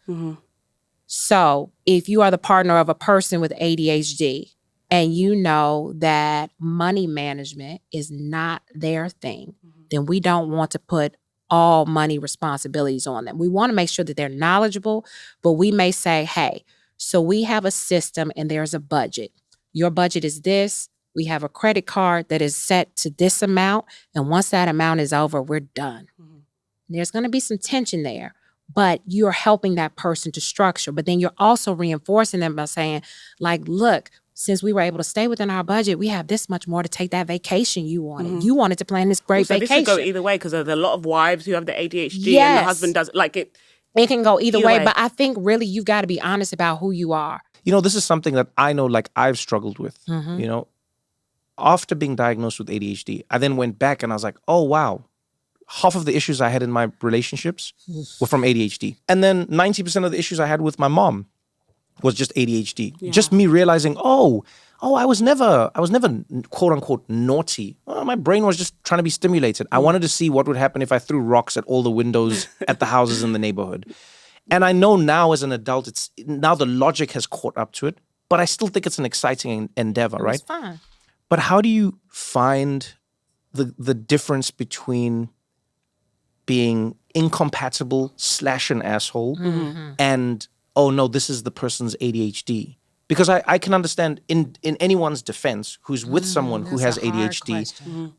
So if you are the partner of a person with ADHD and you know that money management is not their thing, then we don't want to put all money responsibilities on them. We want to make sure that they're knowledgeable, but we may say, hey, so we have a system and there's a budget. Your budget is this. We have a credit card that is set to this amount. And once that amount is over, we're done. There's going to be some tension there. But you're helping that person to structure. But then you're also reinforcing them by saying, like, look, since we were able to stay within our budget, we have this much more to take that vacation you wanted. You wanted to plan this great vacation. This could go either way, because there's a lot of wives who have the ADHD and the husband does like it. It can go either way. But I think really you've got to be honest about who you are. You know, this is something that I know, like, I've struggled with. You know, after being diagnosed with ADHD, I then went back and I was like, oh, wow. Half of the issues I had in my relationships were from ADHD. And then 90% of the issues I had with my mom was just ADHD. Yeah. Just me realizing, I was never quote unquote naughty. My brain was just trying to be stimulated. I wanted to see what would happen if I threw rocks at all the windows at the houses in the neighborhood. And I know now as an adult, now the logic has caught up to it, but I still think it's an exciting endeavor, right? It's fun. But how do you find the difference between being incompatible / an asshole and, oh no, this is the person's ADHD? Because I can understand in anyone's defense who's with someone who has ADHD,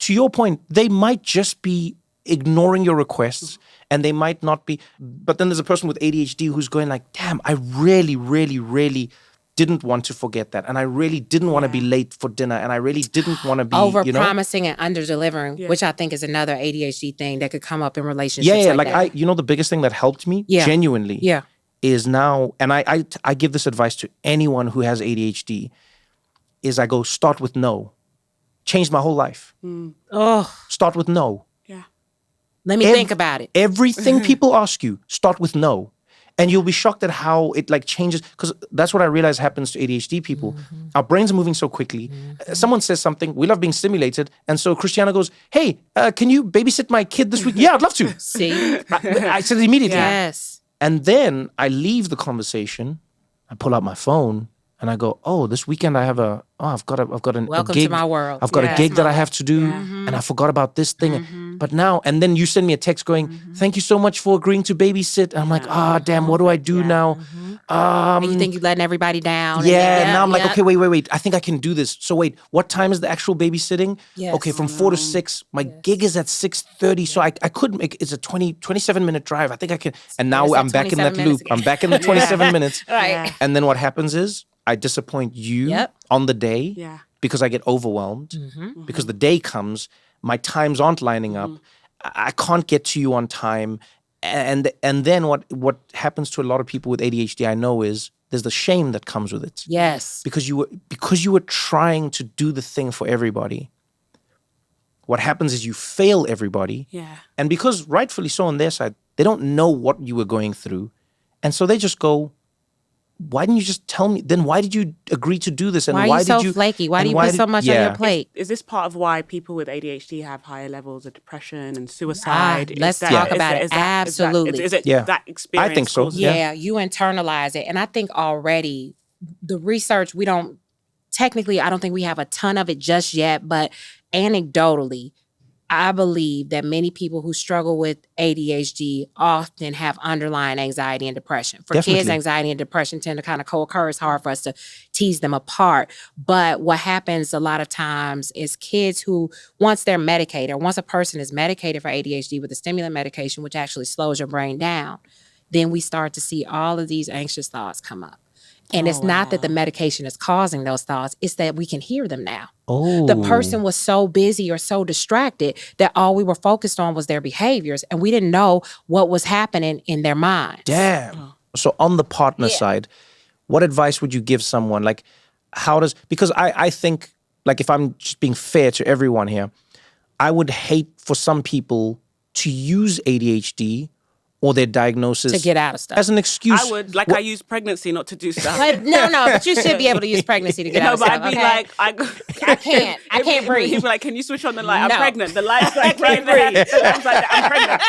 to your point, they might just be ignoring your requests, and they might not be. But then there's a person with ADHD who's going like, damn, I really, really, really didn't want to forget that. And I really didn't want to be late for dinner. And I really didn't want to be, over-promising and under-delivering, which I think is another ADHD thing that could come up in relationships like that. The biggest thing that helped me, genuinely, is now, and I give this advice to anyone who has ADHD, is I go, start with no. Changed my whole life. Start with no. Yeah. Let me think about it. Everything people ask you, start with no. And you'll be shocked at how it like changes, because that's what I realize happens to ADHD people. Our brains are moving so quickly. Someone says something, we love being stimulated. And so Christiana goes, hey, can you babysit my kid this week? Yeah, I'd love to. See? I said it immediately. Yes. And then I leave the conversation, I pull out my phone, and I go, oh, this weekend I have I've got a Welcome gig. to my world. I've got a gig that I have to do, and I forgot about this thing. But now, and then you send me a text going, thank you so much for agreeing to babysit. And I'm like, damn, what do I do now? And you think you're letting everybody down. Yeah, now I'm like, okay, wait. I think I can do this. So wait, what time is the actual babysitting? Yes. Okay, from 4 to 6. My gig is at 6:30, so I could make, it's a 27-minute drive. I think I can. And now I'm back in that loop. I'm back in the 27 minutes. Right. And then what happens is I disappoint you on the day because I get overwhelmed. Because the day comes, my times aren't lining up. I can't get to you on time. And then what happens to a lot of people with ADHD, I know, is there's the shame that comes with it. Yes. Because you were trying to do the thing for everybody. What happens is you fail everybody. Yeah. And because rightfully so on their side, they don't know what you were going through. And so they just go, why didn't you just tell me? Then why did you agree to do this? And why are you so flaky? Why do you put so much on your plate? Is this part of why people with ADHD have higher levels of depression and suicide? Let's talk about it. Absolutely. Is it that experience? I think so. Yeah, you internalize it. And I think already the research, I don't think we have a ton of it just yet, but anecdotally, I believe that many people who struggle with ADHD often have underlying anxiety and depression. For kids, anxiety and depression tend to kind of co-occur. It's hard for us to tease them apart. But what happens a lot of times is kids who, once they're medicated, or once a person is medicated for ADHD with a stimulant medication, which actually slows your brain down, then we start to see all of these anxious thoughts come up. And it's not that the medication is causing those thoughts, it's that we can hear them now. The person was so busy or so distracted that all we were focused on was their behaviors, and we didn't know what was happening in their minds. Damn. So on the partner side, what advice would you give someone? Like, because I think, like, if I'm just being fair to everyone here, I would hate for some people to use ADHD or their diagnosis to get out of stuff as an excuse. I would, I use pregnancy not to do stuff. No, but you should be able to use pregnancy to get out of stuff. No, but I'd be like, I can't breathe. He'd be like, can you switch on the light? I'm pregnant. The light's like, right there. The lamp's like, I'm pregnant.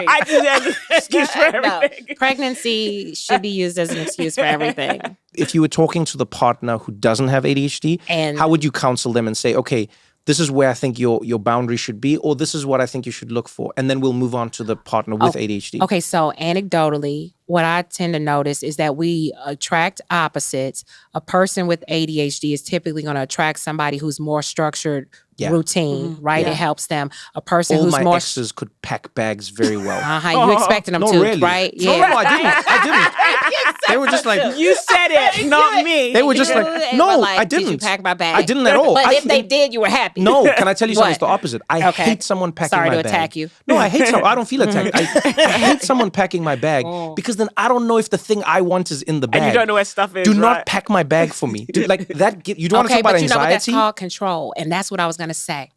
I do that as an excuse for everything. No. Pregnancy should be used as an excuse for everything. If you were talking to the partner who doesn't have ADHD, how would you counsel them and say, okay, this is where I think your boundary should be, or this is what I think you should look for. And then we'll move on to the partner with ADHD. Okay, so anecdotally, what I tend to notice is that we attract opposites. A person with ADHD is typically going to attract somebody who's more structured, routine, right? It helps them. A person who's more... All my exes could pack bags very well. You expecting them to, really. Right? Yeah. No, I didn't. They were just like... You said it, not me. They were just like, no, I didn't. Did you pack my bag? I didn't at all. But if they did, you were happy. No, can I tell you something? It's the opposite. I hate someone packing my bag. Sorry to attack you. No, I hate someone. I don't feel attacked. I hate someone packing my bag because then I don't know if the thing I want is in the bag. And you don't know where stuff is. Do not pack my bag for me. You don't want to talk about anxiety? Okay, but you know what that's called? Control. And that's what I was going to say.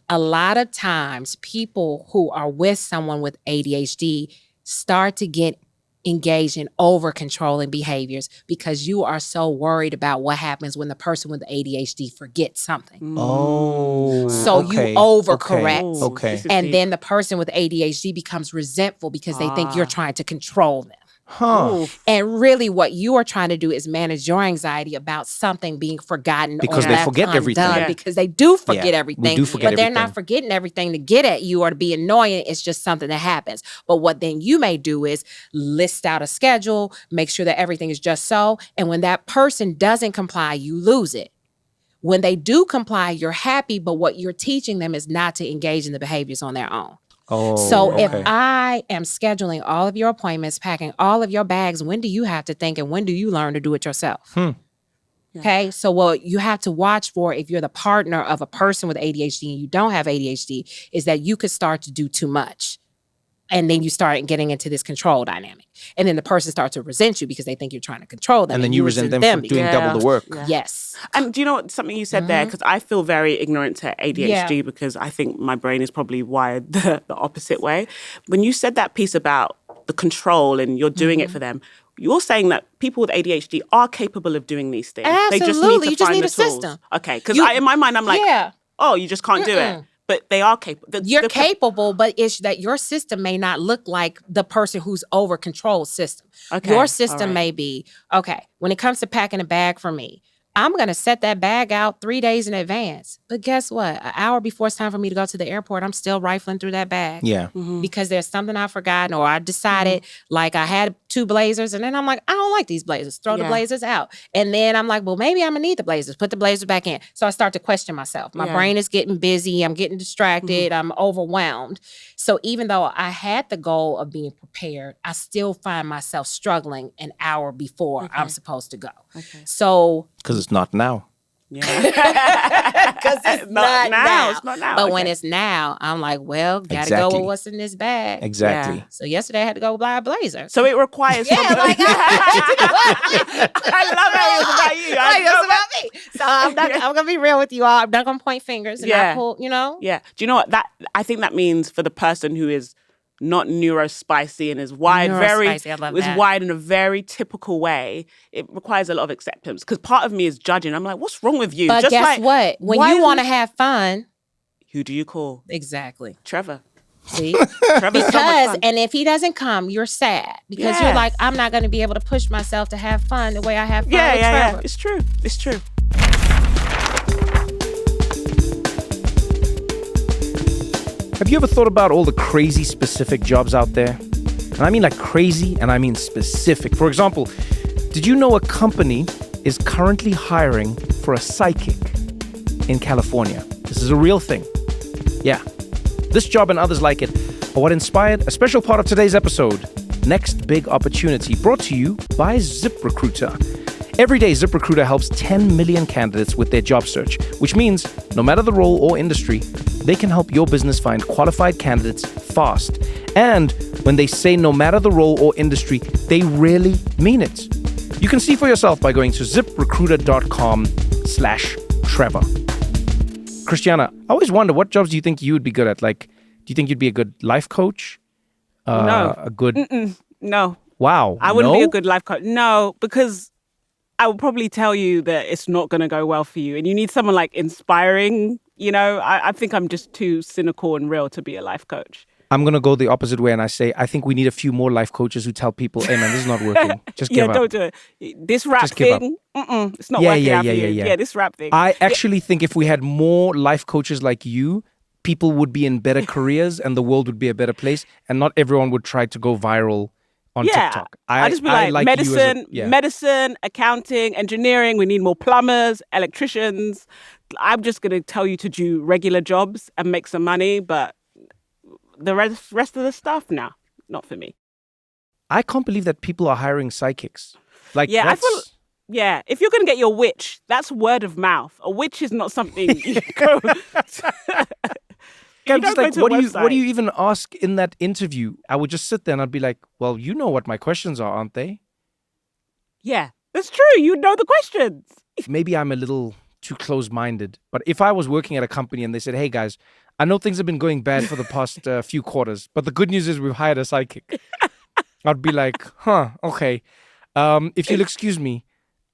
A lot of times, people who are with someone with ADHD start to get engaged in over-controlling behaviors because you are so worried about what happens when the person with ADHD forgets something. So you overcorrect. Okay. And then the person with ADHD becomes resentful because they think you're trying to control them. And really what you are trying to do is manage your anxiety about something being forgotten because or they forget everything. Because they do forget everything. We do forget but they're not forgetting everything to get at you or to be annoying. It's just something that happens. But what then you may do is list out a schedule, make sure that everything is just so. And when that person doesn't comply, you lose it. When they do comply, you're happy, but what you're teaching them is not to engage in the behaviors on their own. So if I am scheduling all of your appointments, packing all of your bags, when do you have to think and when do you learn to do it yourself? Okay, so what you have to watch for if you're the partner of a person with ADHD and you don't have ADHD is that you could start to do too much. And then you start getting into this control dynamic. And then the person starts to resent you because they think you're trying to control them. And then you resent them for doing double the work. Yeah. Yes. And do you know what, something you said there? Because I feel very ignorant to ADHD because I think my brain is probably wired the opposite way. When you said that piece about the control and you're doing it for them, you're saying that people with ADHD are capable of doing these things. Absolutely. They just need to you just find need the a tools. system. Okay. Because in my mind, I'm like, oh, you just can't do it. But they are capable. You're capable, but it's that your system may not look like the person who's over control system. Okay. Your system may be, okay, when it comes to packing a bag for me, I'm going to set that bag out 3 days in advance. But guess what? An hour before it's time for me to go to the airport, I'm still rifling through that bag. Yeah. Because there's something I've forgotten or I decided, like I had 2 blazers and then I'm like, I don't like these blazers. Throw the blazers out. And then I'm like, well, maybe I'm going to need the blazers. Put the blazers back in. So I start to question myself. My brain is getting busy. I'm getting distracted. I'm overwhelmed. So even though I had the goal of being prepared, I still find myself struggling an hour before I'm supposed to go. So... Because it's not now. Yeah. Because it's not now. It's not now. But when it's now, I'm like, well, gotta go with what's in this bag. Exactly. Yeah. So yesterday I had to go buy a blazer. So it requires I love it. It's about you. It's about me. So I'm gonna be real with you all. I'm not gonna point fingers and not pull, Yeah. Do you know what? I think that means for the person who is not Neuro-Spicy and is wired wired in a very typical way, it requires a lot of acceptance. Because part of me is judging. I'm like, what's wrong with you? But guess what? When you want to have fun, who do you call? Exactly. Trevor. See? Because, and if he doesn't come, you're sad. Because you're like, I'm not going to be able to push myself to have fun the way I have fun with Trevor. Yeah. It's true. It's true. Have you ever thought about all the crazy specific jobs out there? And I mean like crazy and I mean specific. For example, did you know a company is currently hiring for a psychic in California? This is a real thing. Yeah. This job and others like it are what inspired a special part of today's episode, Next Big Opportunity, brought to you by ZipRecruiter. Every day, ZipRecruiter helps 10 million candidates with their job search, which means no matter the role or industry, they can help your business find qualified candidates fast. And when they say no matter the role or industry, they really mean it. You can see for yourself by going to ziprecruiter.com/Trevor. Christiana, I always wonder, what jobs do you think you would be good at? Like, do you think you'd be a good life coach? No. A good... No. Wow. I wouldn't be a good life coach. No, because I would probably tell you that it's not going to go well for you. And you need someone like inspiring, I think I'm just too cynical and real to be a life coach. I'm going to go the opposite way and I say, I think we need a few more life coaches who tell people, hey man, this is not working. Just give up. Don't do it. This rap thing, it's not working out for you. Yeah, this rap thing. I actually think if we had more life coaches like you, people would be in better careers and the world would be a better place and not everyone would try to go viral on TikTok. I just be like medicine, accounting, engineering. We need more plumbers, electricians. I'm just going to tell you to do regular jobs and make some money, but the rest of the stuff, nah, not for me. I can't believe that people are hiring psychics. Like, if you're going to get your witch, that's word of mouth. A witch is not something you go... I'm just like, what do you even ask in that interview? I would just sit there and I'd be like, well, you know what my questions are, aren't they? Yeah, that's true. You know the questions. Maybe I'm a little too close-minded, but if I was working at a company and they said, hey guys, I know things have been going bad for the past few quarters, but the good news is we've hired a psychic. I'd be like, okay. If you'll excuse me,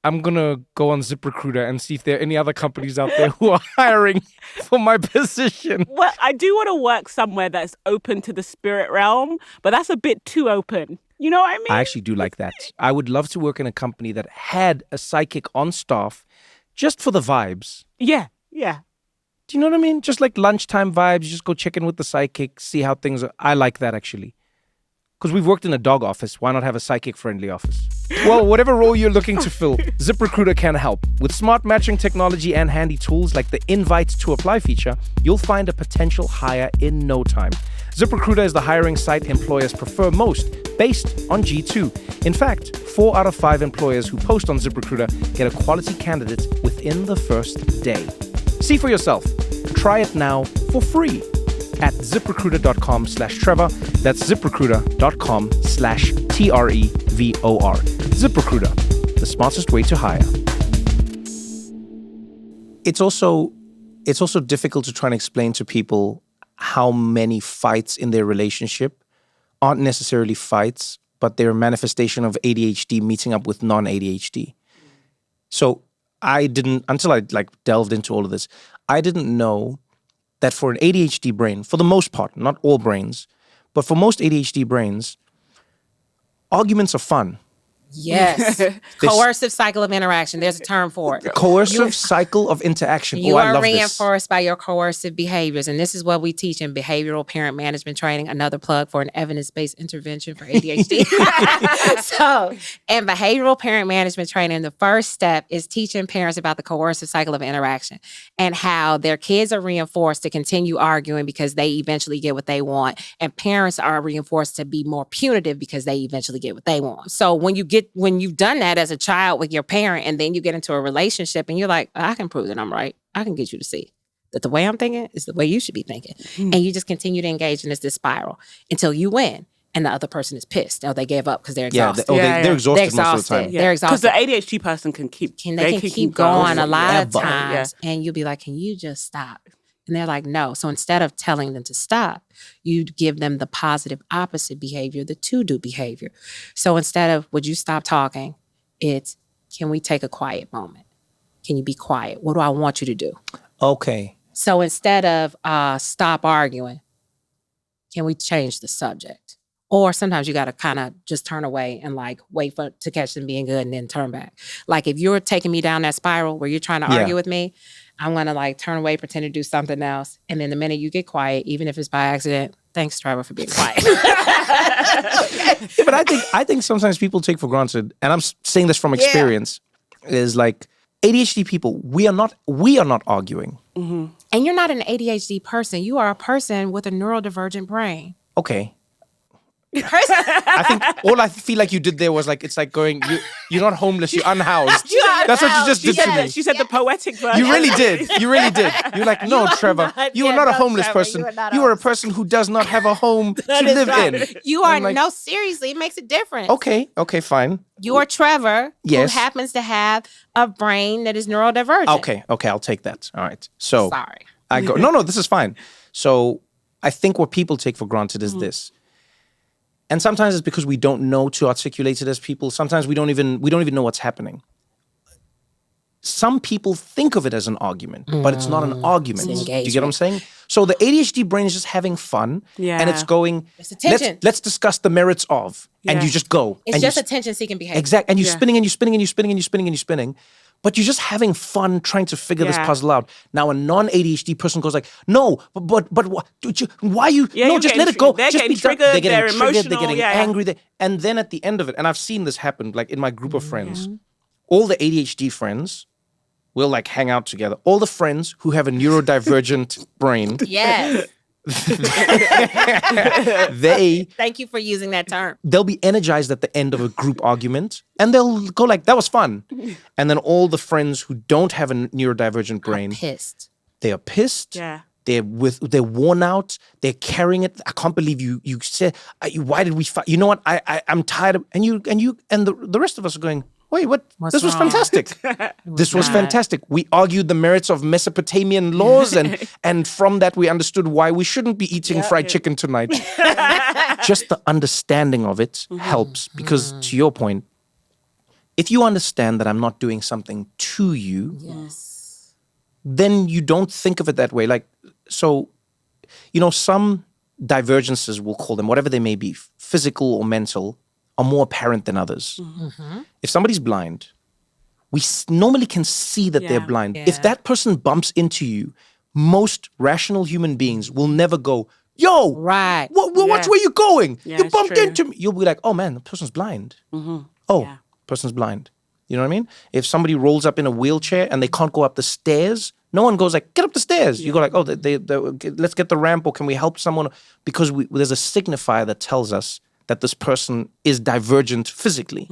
I'm going to go on ZipRecruiter and see if there are any other companies out there who are hiring for my position. Well, I do want to work somewhere that's open to the spirit realm, but that's a bit too open. You know what I mean? I actually do like that. I would love to work in a company that had a psychic on staff just for the vibes. Yeah. Do you know what I mean? Just like lunchtime vibes, you just go check in with the psychic, see how things are. I like that actually. Because we've worked in a dog office. Why not have a psychic-friendly office? Well, whatever role you're looking to fill, ZipRecruiter can help. With smart matching technology and handy tools like the invite to apply feature, you'll find a potential hire in no time. ZipRecruiter is the hiring site employers prefer most, based on G2. In fact, 4 out of 5 employers who post on ZipRecruiter get a quality candidate within the first day. See for yourself. Try it now for free at ziprecruiter.com/Trevor. That's ziprecruiter.com/TREVOR. ZipRecruiter, the smartest way to hire. It's also difficult to try and explain to people how many fights in their relationship aren't necessarily fights, but they're a manifestation of ADHD meeting up with non-ADHD. So I didn't, until I delved into all of this, I didn't know that for an ADHD brain, for the most part, not all brains, but for most ADHD brains, arguments are fun. Yes. Coercive cycle of interaction. There's a term for it. Coercive cycle of interaction. You I are love reinforced by your coercive behaviors. And this is what we teach in behavioral parent management training. Another plug for an evidence-based intervention for ADHD. So in behavioral parent management training, the first step is teaching parents about the coercive cycle of interaction and how their kids are reinforced to continue arguing because they eventually get what they want. And parents are reinforced to be more punitive because they eventually get what they want. So when you've done that as a child with your parent and then you get into a relationship and you're like, I can prove that I'm right. I can get you to see that the way I'm thinking is the way you should be thinking. And you just continue to engage in this spiral until you win and the other person is pissed or they gave up because they're exhausted. They're exhausted most of the time. They're exhausted. Because the ADHD person can keep going a lot of times. And you'll be like, can you just stop? And they're like, no. So instead of telling them to stop, you give them the positive opposite behavior, the to-do behavior. So instead of, would you stop talking? It's, can we take a quiet moment? Can you be quiet? What do I want you to do? Okay. So instead of stop arguing, can we change the subject? Or sometimes you got to kind of just turn away and wait to catch them being good and then turn back. Like if you're taking me down that spiral where you're trying to argue with me, I'm going to turn away, pretend to do something else. And then the minute you get quiet, even if it's by accident, thanks, Trevor, for being quiet. But I think sometimes people take for granted, and I'm saying this from experience, is ADHD people, we are not arguing. Mm-hmm. And you're not an ADHD person. You are a person with a neurodivergent brain. Okay. I think all I feel like you did there was it's like going, you're not homeless, you're unhoused. That's what you just did to me. She said the poetic version. You really did. You're like, no, Trevor, you are not a homeless person. You are a person who does not have a home to live in. You are, no, seriously, it makes a difference. Okay, fine. You are Trevor, who happens to have a brain that is neurodivergent. Okay, I'll take that. All right. So sorry. No, this is fine. So I think what people take for granted is this. And sometimes it's because we don't know to articulate it as people. Sometimes we don't even know what's happening. Some people think of it as an argument, but it's not an argument. Do you get what I'm saying? So the ADHD brain is just having fun, and it's going, let's discuss the merits of, and you just go. It's just attention-seeking behavior. Exactly, and you're spinning, and you're spinning, and you're spinning, and you're spinning, and you're spinning. But you're just having fun trying to figure this puzzle out. Now, a non-ADHD person goes no, but why you? No, just let it go. They're just getting triggered. They're getting emotional. They're getting angry. And then at the end of it, and I've seen this happen, in my group of friends, all the ADHD friends will hang out together. All the friends who have a neurodivergent brain. Yes. Thank you for using that term. They'll be energized at the end of a group argument and they'll go that was fun. And then all the friends who don't have a neurodivergent brain are pissed. They are pissed. Yeah. They're worn out. They're carrying it. I can't believe you said, why did we fight? You know what? I'm tired of, and the rest of us are going, wait, what? This was fantastic. This was fantastic. We argued the merits of Mesopotamian laws, and from that we understood why we shouldn't be eating fried chicken tonight. Just the understanding of it helps, because to your point, if you understand that I'm not doing something to you, then you don't think of it that way. So, some divergences, we'll call them, whatever they may be, physical or mental, are more apparent than others. Mm-hmm. If somebody's blind, we normally can see that they're blind. Yeah. If that person bumps into you, most rational human beings will never go, yo, right. Which way you going? You bumped into me. You'll be like, oh man, the person's blind. Mm-hmm. Person's blind. You know what I mean? If somebody rolls up in a wheelchair and they can't go up the stairs, No one goes like, get up the stairs. You go like, oh, let's get the ramp, or can we help someone? Because there's a signifier that tells us that this person is divergent physically.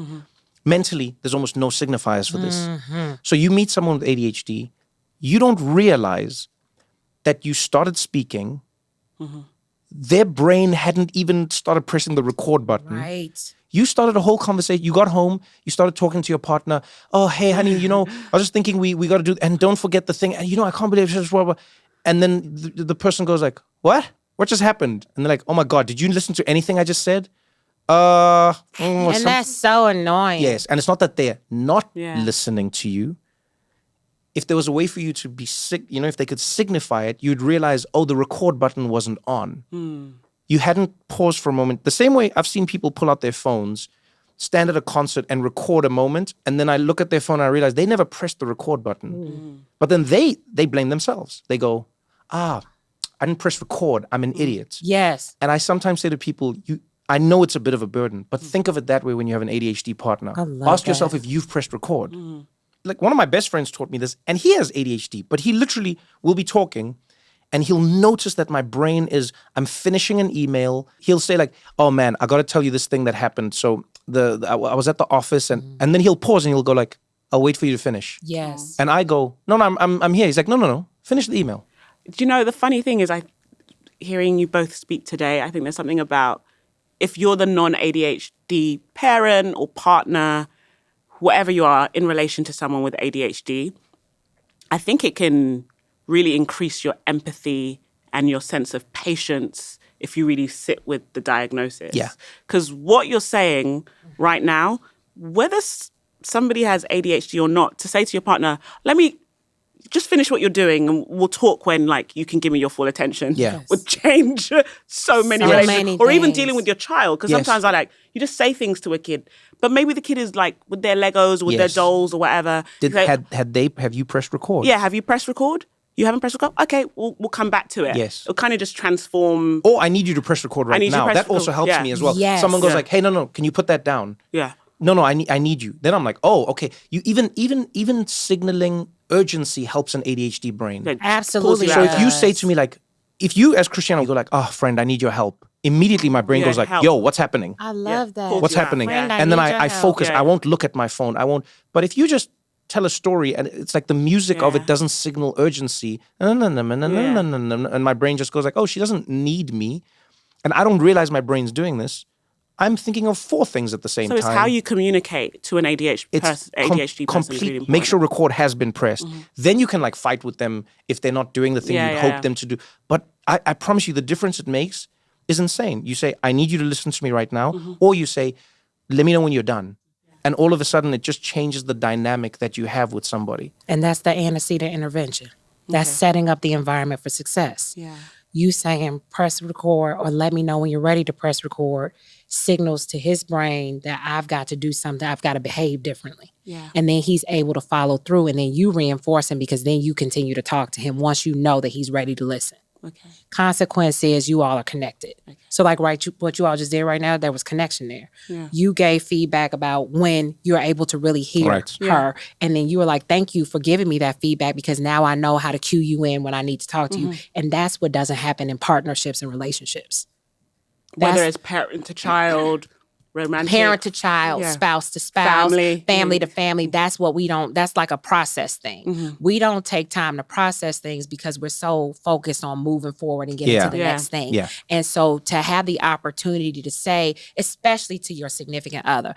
Mentally, there's almost no signifiers for this. So you meet someone with ADHD, you don't realize that you started speaking, their brain hadn't even started pressing the record button. Right. You started a whole conversation. You got home, you started talking to your partner. Oh, hey, honey, I was just thinking we got to do, and don't forget the thing. And I can't believe it's blah, blah. And then the person goes like, what? What just happened? And they're like, oh my God, did you listen to anything I just said? And that's so annoying. Yes, and it's not that they're not listening to you. If there was a way for you to be sick, if they could signify it, you'd realize, oh, the record button wasn't on. You hadn't paused for a moment. The same way I've seen people pull out their phones, stand at a concert and record a moment, and then I look at their phone and I realize they never pressed the record button. But then they blame themselves. They go, I didn't press record. I'm an idiot. Yes. And I sometimes say to people, I know it's a bit of a burden, but think of it that way when you have an ADHD partner. Ask yourself if you've pressed record. Like one of my best friends taught me this, and he has ADHD, but he literally will be talking and he'll notice that my brain I'm finishing an email. He'll say like, oh man, I got to tell you this thing that happened. So I was at the office and then he'll pause and he'll go like, I'll wait for you to finish. Yes. And I go, no, I'm here. He's like, no, finish the email. Do you know, the funny thing is hearing you both speak today, I think there's something about if you're the non-ADHD parent or partner, whatever you are in relation to someone with ADHD, I think it can really increase your empathy and your sense of patience if you really sit with the diagnosis. Yeah. Because what you're saying right now, whether somebody has ADHD or not, to say to your partner, let me just finish what you're doing and we'll talk when you can give me your full attention. Yeah. Would change so many relationships. Or even dealing with your child. Because sometimes you just say things to a kid, but maybe the kid is with their Legos or with their dolls or whatever. Have you pressed record? Yeah, have you pressed record? You haven't pressed record? Okay, we'll come back to it. Yes. It'll kind of just transform. Or I need you to press record right now. That also helps me as well. Yes. Someone goes like, hey, no, can you put that down? Yeah. No, I need you. Then I'm like, oh, okay. You even signaling urgency helps an ADHD brain. Yeah, absolutely. So if you say to me if you as Christiana, you go like, oh, friend, I need your help. Immediately my brain goes like, help. Yo, what's happening? I love that. What's happening? Friend, and then I focus. Yeah. I won't look at my phone. I won't. But if you just tell a story and it's like the music of it doesn't signal urgency, and my brain just goes like, oh, she doesn't need me. And I don't realize my brain's doing this. I'm thinking of 4 things at the same time. So it's how you communicate to an ADHD person. Really make sure record has been pressed. Then you can fight with them if they're not doing the thing you hope them to do. But I promise you the difference it makes is insane. You say, I need you to listen to me right now. Or you say, let me know when you're done. And all of a sudden, it just changes the dynamic that you have with somebody. And that's the antecedent intervention. That's setting up the environment for success. Yeah. You saying press record or let me know when you're ready to press record signals to his brain that I've got to do something. I've got to behave differently. Yeah. And then he's able to follow through, and then you reinforce him because then you continue to talk to him once you know that he's ready to listen. Okay. Consequence is you all are connected. Okay. So what you all just did right now, there was connection there. Yeah. You gave feedback about when you're able to really hear her. And then you were like, thank you for giving me that feedback because now I know how to cue you in when I need to talk to you. And that's what doesn't happen in partnerships and relationships. Whether it's parent to child, romantic. Parent to child, spouse to spouse, family to family. That's what we don't, that's like a process thing. We don't take time to process things because we're so focused on moving forward and getting to the next thing. Yeah. And so to have the opportunity to say, especially to your significant other,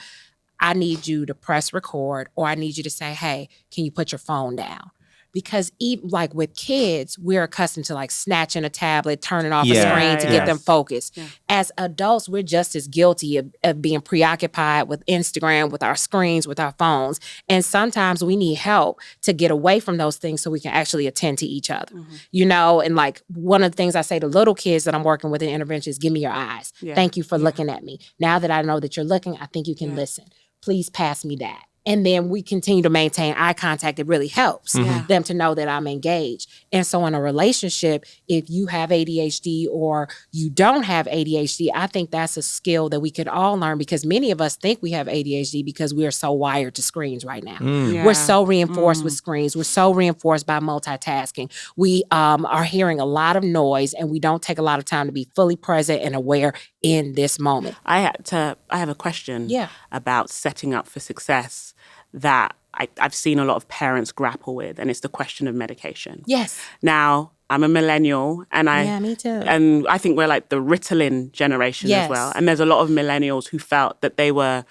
I need you to press record or I need you to say, hey, can you put your phone down? Because even with kids, we're accustomed to snatching a tablet, turning off a screen to get them focused. Yeah. As adults, we're just as guilty of being preoccupied with Instagram, with our screens, with our phones. And sometimes we need help to get away from those things so we can actually attend to each other. And one of the things I say to little kids that I'm working with in intervention is give me your eyes. Yeah. Thank you for looking at me. Now that I know that you're looking, I think you can listen. Please pass me that. and then we continue to maintain eye contact, it really helps them to know that I'm engaged. And so in a relationship, if you have ADHD or you don't have ADHD, I think that's a skill that we could all learn, because many of us think we have ADHD because we are so wired to screens right now. We're so reinforced with screens. We're so reinforced by multitasking. We are hearing a lot of noise, and we don't take a lot of time to be fully present and aware in this moment. I have a question about setting up for success that I've seen a lot of parents grapple with, and it's the question of medication. Yes. Now, I'm a millennial, and me too. And I think we're like the Ritalin generation as well. And there's a lot of millennials who felt that they were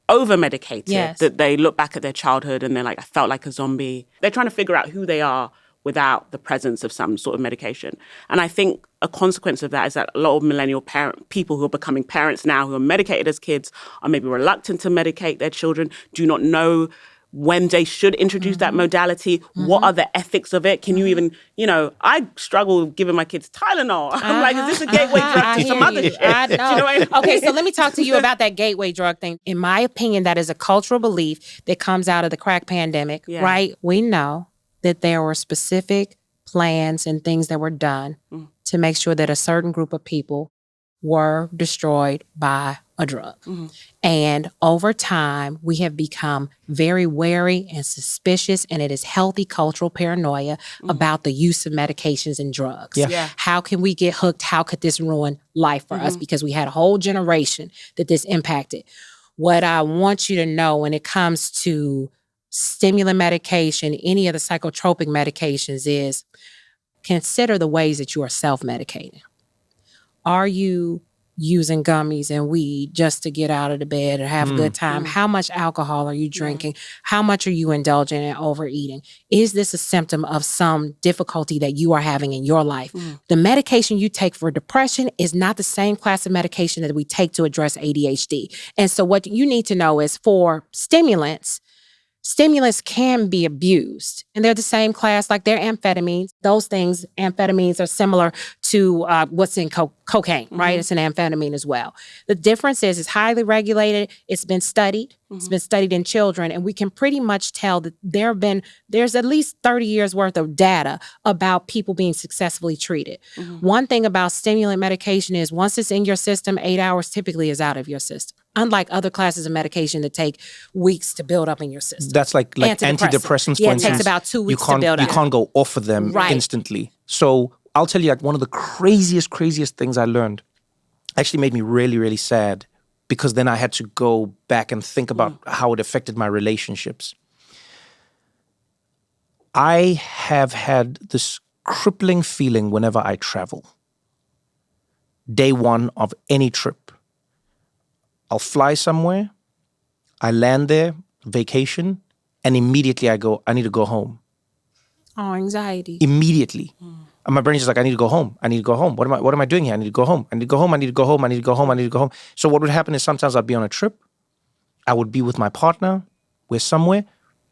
over-medicated, that they look back at their childhood and they're like, I felt like a zombie. They're trying to figure out who they are without the presence of some sort of medication. And I think a consequence of that is that a lot of millennial people who are becoming parents now, who are medicated as kids, are maybe reluctant to medicate their children, do not know when they should introduce that modality. What are the ethics of it? Can you even, I struggle giving my kids Tylenol. I'm like, is this a gateway drug to some other shit? I know. Do you know what I mean? Okay, so let me talk to you about that gateway drug thing. In my opinion, that is a cultural belief that comes out of the crack pandemic, right? We know that there were specific plans and things that were done to make sure that a certain group of people were destroyed by a drug. And over time, we have become very wary and suspicious, and it is healthy cultural paranoia about the use of medications and drugs. How can we get hooked? How could this ruin life for us? Because we had a whole generation that this impacted. What I want you to know when it comes to stimulant medication, any of the psychotropic medications, is consider the ways that you are self-medicating. Are you using gummies and weed just to get out of the bed or have a good time? How much alcohol are you drinking? How much are you indulging in overeating? Is this a symptom of some difficulty that you are having in your life? The medication you take for depression is not the same class of medication that we take to address ADHD. And so what you need to know is, for stimulants can be abused, and they're the same class, like they're amphetamines. Those things, amphetamines, are similar to what's in cocaine, right? It's an amphetamine as well. The difference is it's highly regulated. It's been studied. It's been studied in children, and we can pretty much tell that there's at least 30 years worth of data about people being successfully treated. One thing about stimulant medication is once it's in your system, 8 hours typically is out of your system. Unlike other classes of medication that take weeks to build up in your system. That's like antidepressants, for instance. It takes about 2 weeks to build up. You can't go off of them instantly. So I'll tell you, like, one of the craziest things I learned actually made me really, really sad, because then I had to go back and think about how it affected my relationships. I have had this crippling feeling whenever I travel. Day one of any trip. I'll fly somewhere, I land there, vacation, and immediately I need to go home. Oh, anxiety. Immediately. And my brain is just like, I need to go home. I need to go home. What am I doing here? I need to go home. I need to go home. I need to go home. I need to go home. I need to go home. So what would happen is sometimes I'd be on a trip. I would be with my partner. We're somewhere.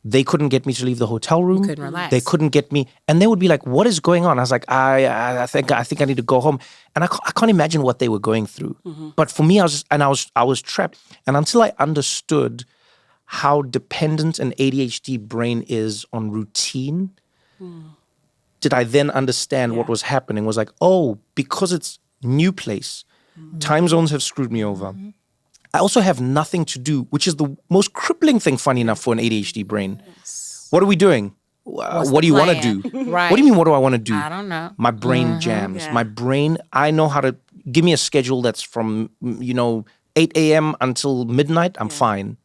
They couldn't get me to leave the hotel room. You couldn't relax. They couldn't get me. And they would be like, what is going on? I was like, I think I need to go home. And I can't imagine what they were going through. But for me, I was trapped. And until I understood how dependent an ADHD brain is on routine, did I then understand what was happening. Was like, oh, because it's new place, time zones have screwed me over. I also have nothing to do, which is the most crippling thing, funny enough, for an ADHD brain. What are we doing? What do you want to do? Right. What do you mean, what do I want to do? I don't know. My brain jams. My brain, I know how to, give me a schedule that's from, 8 a.m. until midnight, I'm fine.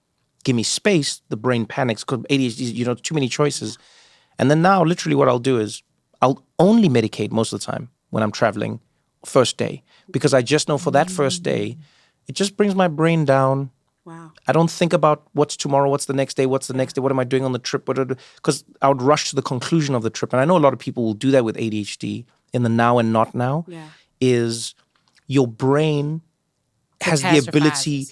Give me space, the brain panics, because ADHD, too many choices. And then now, literally what I'll do is, I'll only medicate most of the time when I'm traveling, first day. Because I just know for that first day, it just brings my brain down. Wow. I don't think about what's tomorrow, what's the next day, what am I doing on the trip? Because I would rush to the conclusion of the trip. And I know a lot of people will do that with ADHD in the now and not now, is your brain has the ability,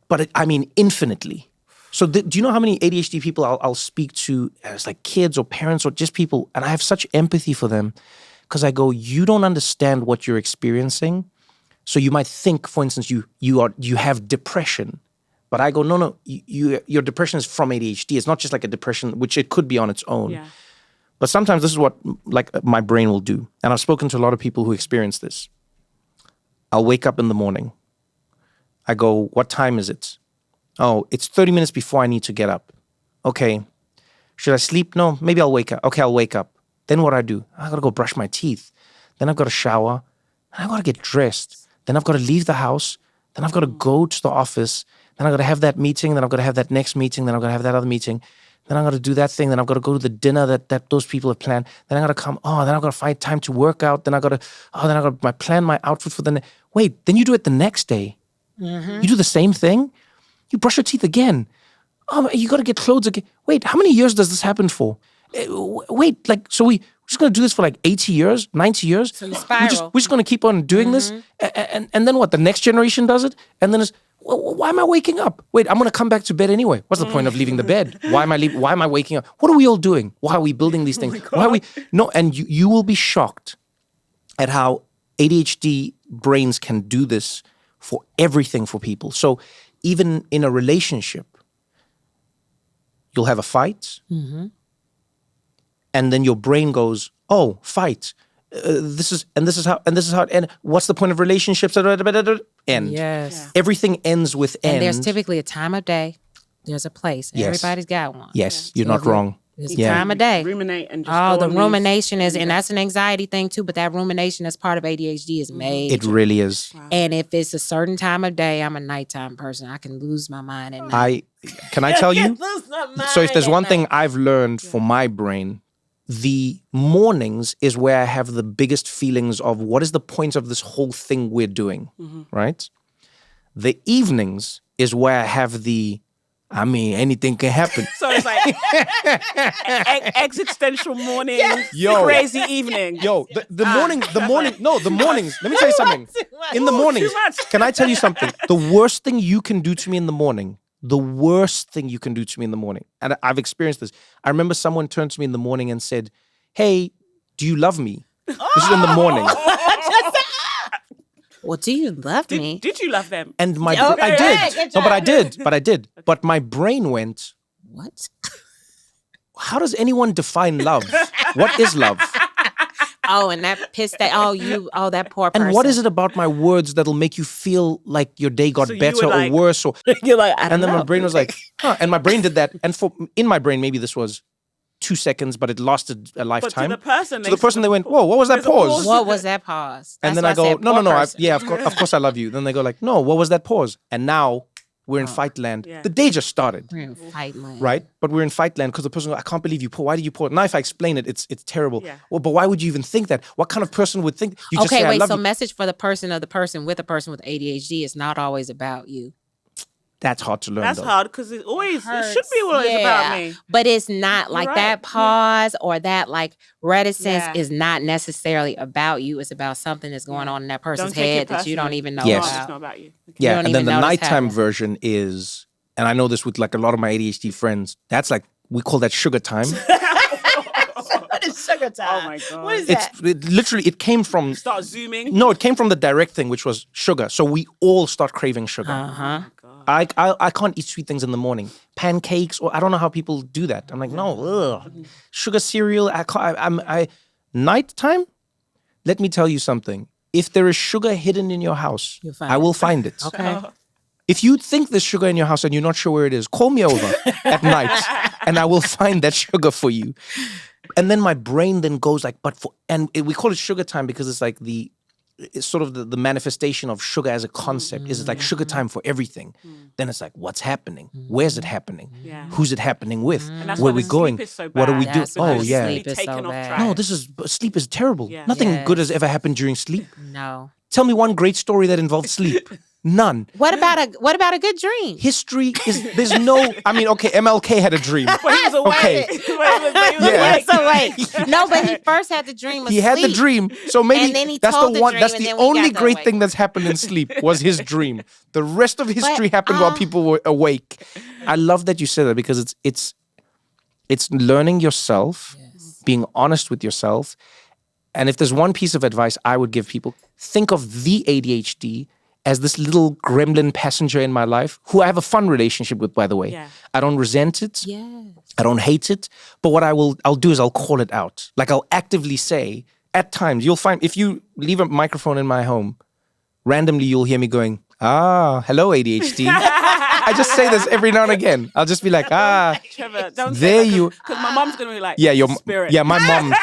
but infinitely. So do you know how many ADHD people I'll speak to, as like kids or parents or just people, and I have such empathy for them, because I go, you don't understand what you're experiencing. So you might think, for instance, you have depression, But I go, no, your depression is from ADHD. It's not just like a depression, which it could be on its own. Yeah. But sometimes this is what like my brain will do. And I've spoken to a lot of people who experience this. I'll wake up in the morning. I go, what time is it? Oh, it's 30 minutes before I need to get up. Okay. Should I sleep? No, maybe I'll wake up. Okay, I'll wake up. Then what do? I got to go brush my teeth. Then I've got to shower. Then I've got to get dressed. Then I've got to leave the house. Then I've got to go to the office. Then I've got to have that meeting. Then I've got to have that next meeting. Then I've got to have that other meeting. Then I've got to do that thing. Then I've got to go to the dinner that those people have planned. Then I've got to come. Oh, then I've got to find time to work out. Then I've got to plan my outfit for the next. Wait, then you do it the next day. You do the same thing. You brush your teeth again. Oh, you got to get clothes again. Wait, how many years does this happen for? Wait, like, so we're just going to do this for like 80 years, 90 years? So you spiral. We're just going to keep on doing this? And then what? The next generation does it? And then it's, well, why am I waking up? Wait, I'm going to come back to bed anyway. What's the point of leaving the bed? Why am I waking up? What are we all doing? Why are we building these things? Why are we? No, and you will be shocked at how ADHD brains can do this for everything for people. So even in a relationship, you'll have a fight, and then your brain goes, "Oh, fight! This is how, and what's the point of relationships?" End. Yes. Everything ends with end. And there's typically a time of day. There's a place. Yes. Everybody's got one. Yes, you're not wrong. There's a time of day. Ruminate and just Oh, go the on rumination is, and that's an anxiety thing too, but that rumination as part of ADHD is major. It really is. Wow. And if it's a certain time of day, I'm a nighttime person. I can lose my mind at night. Can I tell you? So if there's one thing I've learned for my brain, the mornings is where I have the biggest feelings of what is the point of this whole thing we're doing, right? The evenings is where I have anything can happen. So it's like existential morning, Yo. crazy evening. Yo, the mornings. Let me tell you something. In the mornings, too much. can I tell you something? The worst thing you can do to me in the morning, and I've experienced this. I remember someone turned to me in the morning and said, "Hey, do you love me?" This is in the morning. Well, do you love me? Did you love them? And I Okay, did. good No, but job. I did. But my brain went, What? how does anyone define love? What is love? Oh, and that pissed that. That poor person. And what is it about my words that'll make you feel like your day got So you better were like- or worse? Or You're like, I don't and then know. my brain was like, huh. And my brain did that. And in my brain, maybe this was 2 seconds, but it lasted a But lifetime. to the person, they went, whoa, what was that There's a pause? What was that pause? And then That's I why go, said no, poor person. of course I love you. Then they go like, no, what was that pause? And now we're in fight land. Yeah. The day just started, We're in fight land. right? But we're in fight land because the person goes, I can't believe you paused. Why did you pause? Now if I explain it, it's terrible. Yeah. Well, but why would you even think that? What kind of person would think? You just say, Okay, I wait. love So you. message for the person with a person with ADHD is not always about you. That's hard to learn That's though. hard because it should be always about me. But it's not like right. that pause or that like reticence Yeah. is not necessarily about you. It's about something that's going on in that person's Don't take it head that you don't personally. even know Yes. It's about. not about you. Yeah, don't and then even the know this nighttime happened. version is, and I know this with like a lot of my ADHD friends, that's like, we call that sugar time. What is sugar time? Oh my God. What is It came from, Start zooming. no, it came from the direct thing, which was sugar. So we all start craving sugar. Uh-huh. I can't eat sweet things in the morning. Pancakes, or I don't know how people do that. I'm like, no, ugh. Sugar cereal. Nighttime. Let me tell you something. If there is sugar hidden in your house, You'll find I it. will find it. Okay. If you think there's sugar in your house and you're not sure where it is, call me over at night, and I will find that sugar for you. And then my brain then goes like, we call it sugar time because it's like it's sort of the manifestation of sugar as a concept. Is it like sugar time for everything? Then it's like, what's happening? Where's it happening? Yeah. Who's it happening with? And that's Where why we the going? sleep is so What are bad. we doing? That's Oh why yeah. sleep is so Taken off bad. track. No, sleep is terrible. Yeah. Nothing good Yes. has ever happened during sleep. No. Tell me one great story that involved sleep. None. What about a good dream? History there's no, I mean, okay, MLK had a dream. But he was awake. Okay. But he was Yeah. awake. So wait. No, but he first had the dream of He had the sleep. dream. So maybe And then he that's told the the one. dream, That's and the then we only got the great awake. thing that's happened in sleep was his dream. The rest of history happened while people were awake. I love that you said that because it's learning yourself, being honest with yourself. And if there's one piece of advice I would give people, think of the ADHD as this little gremlin passenger in my life, who I have a fun relationship with, by the way. Yeah. I don't resent it. Yes. I don't hate it. But what I'll do is I'll call it out. Like I'll actively say, at times, you'll find, if you leave a microphone in my home, randomly you'll hear me going, hello ADHD. I just say this every now and again. I'll just be like, Trevor, don't there say that, you. Because my mom's going to be like, Yeah, your spirit. Yeah, my mom.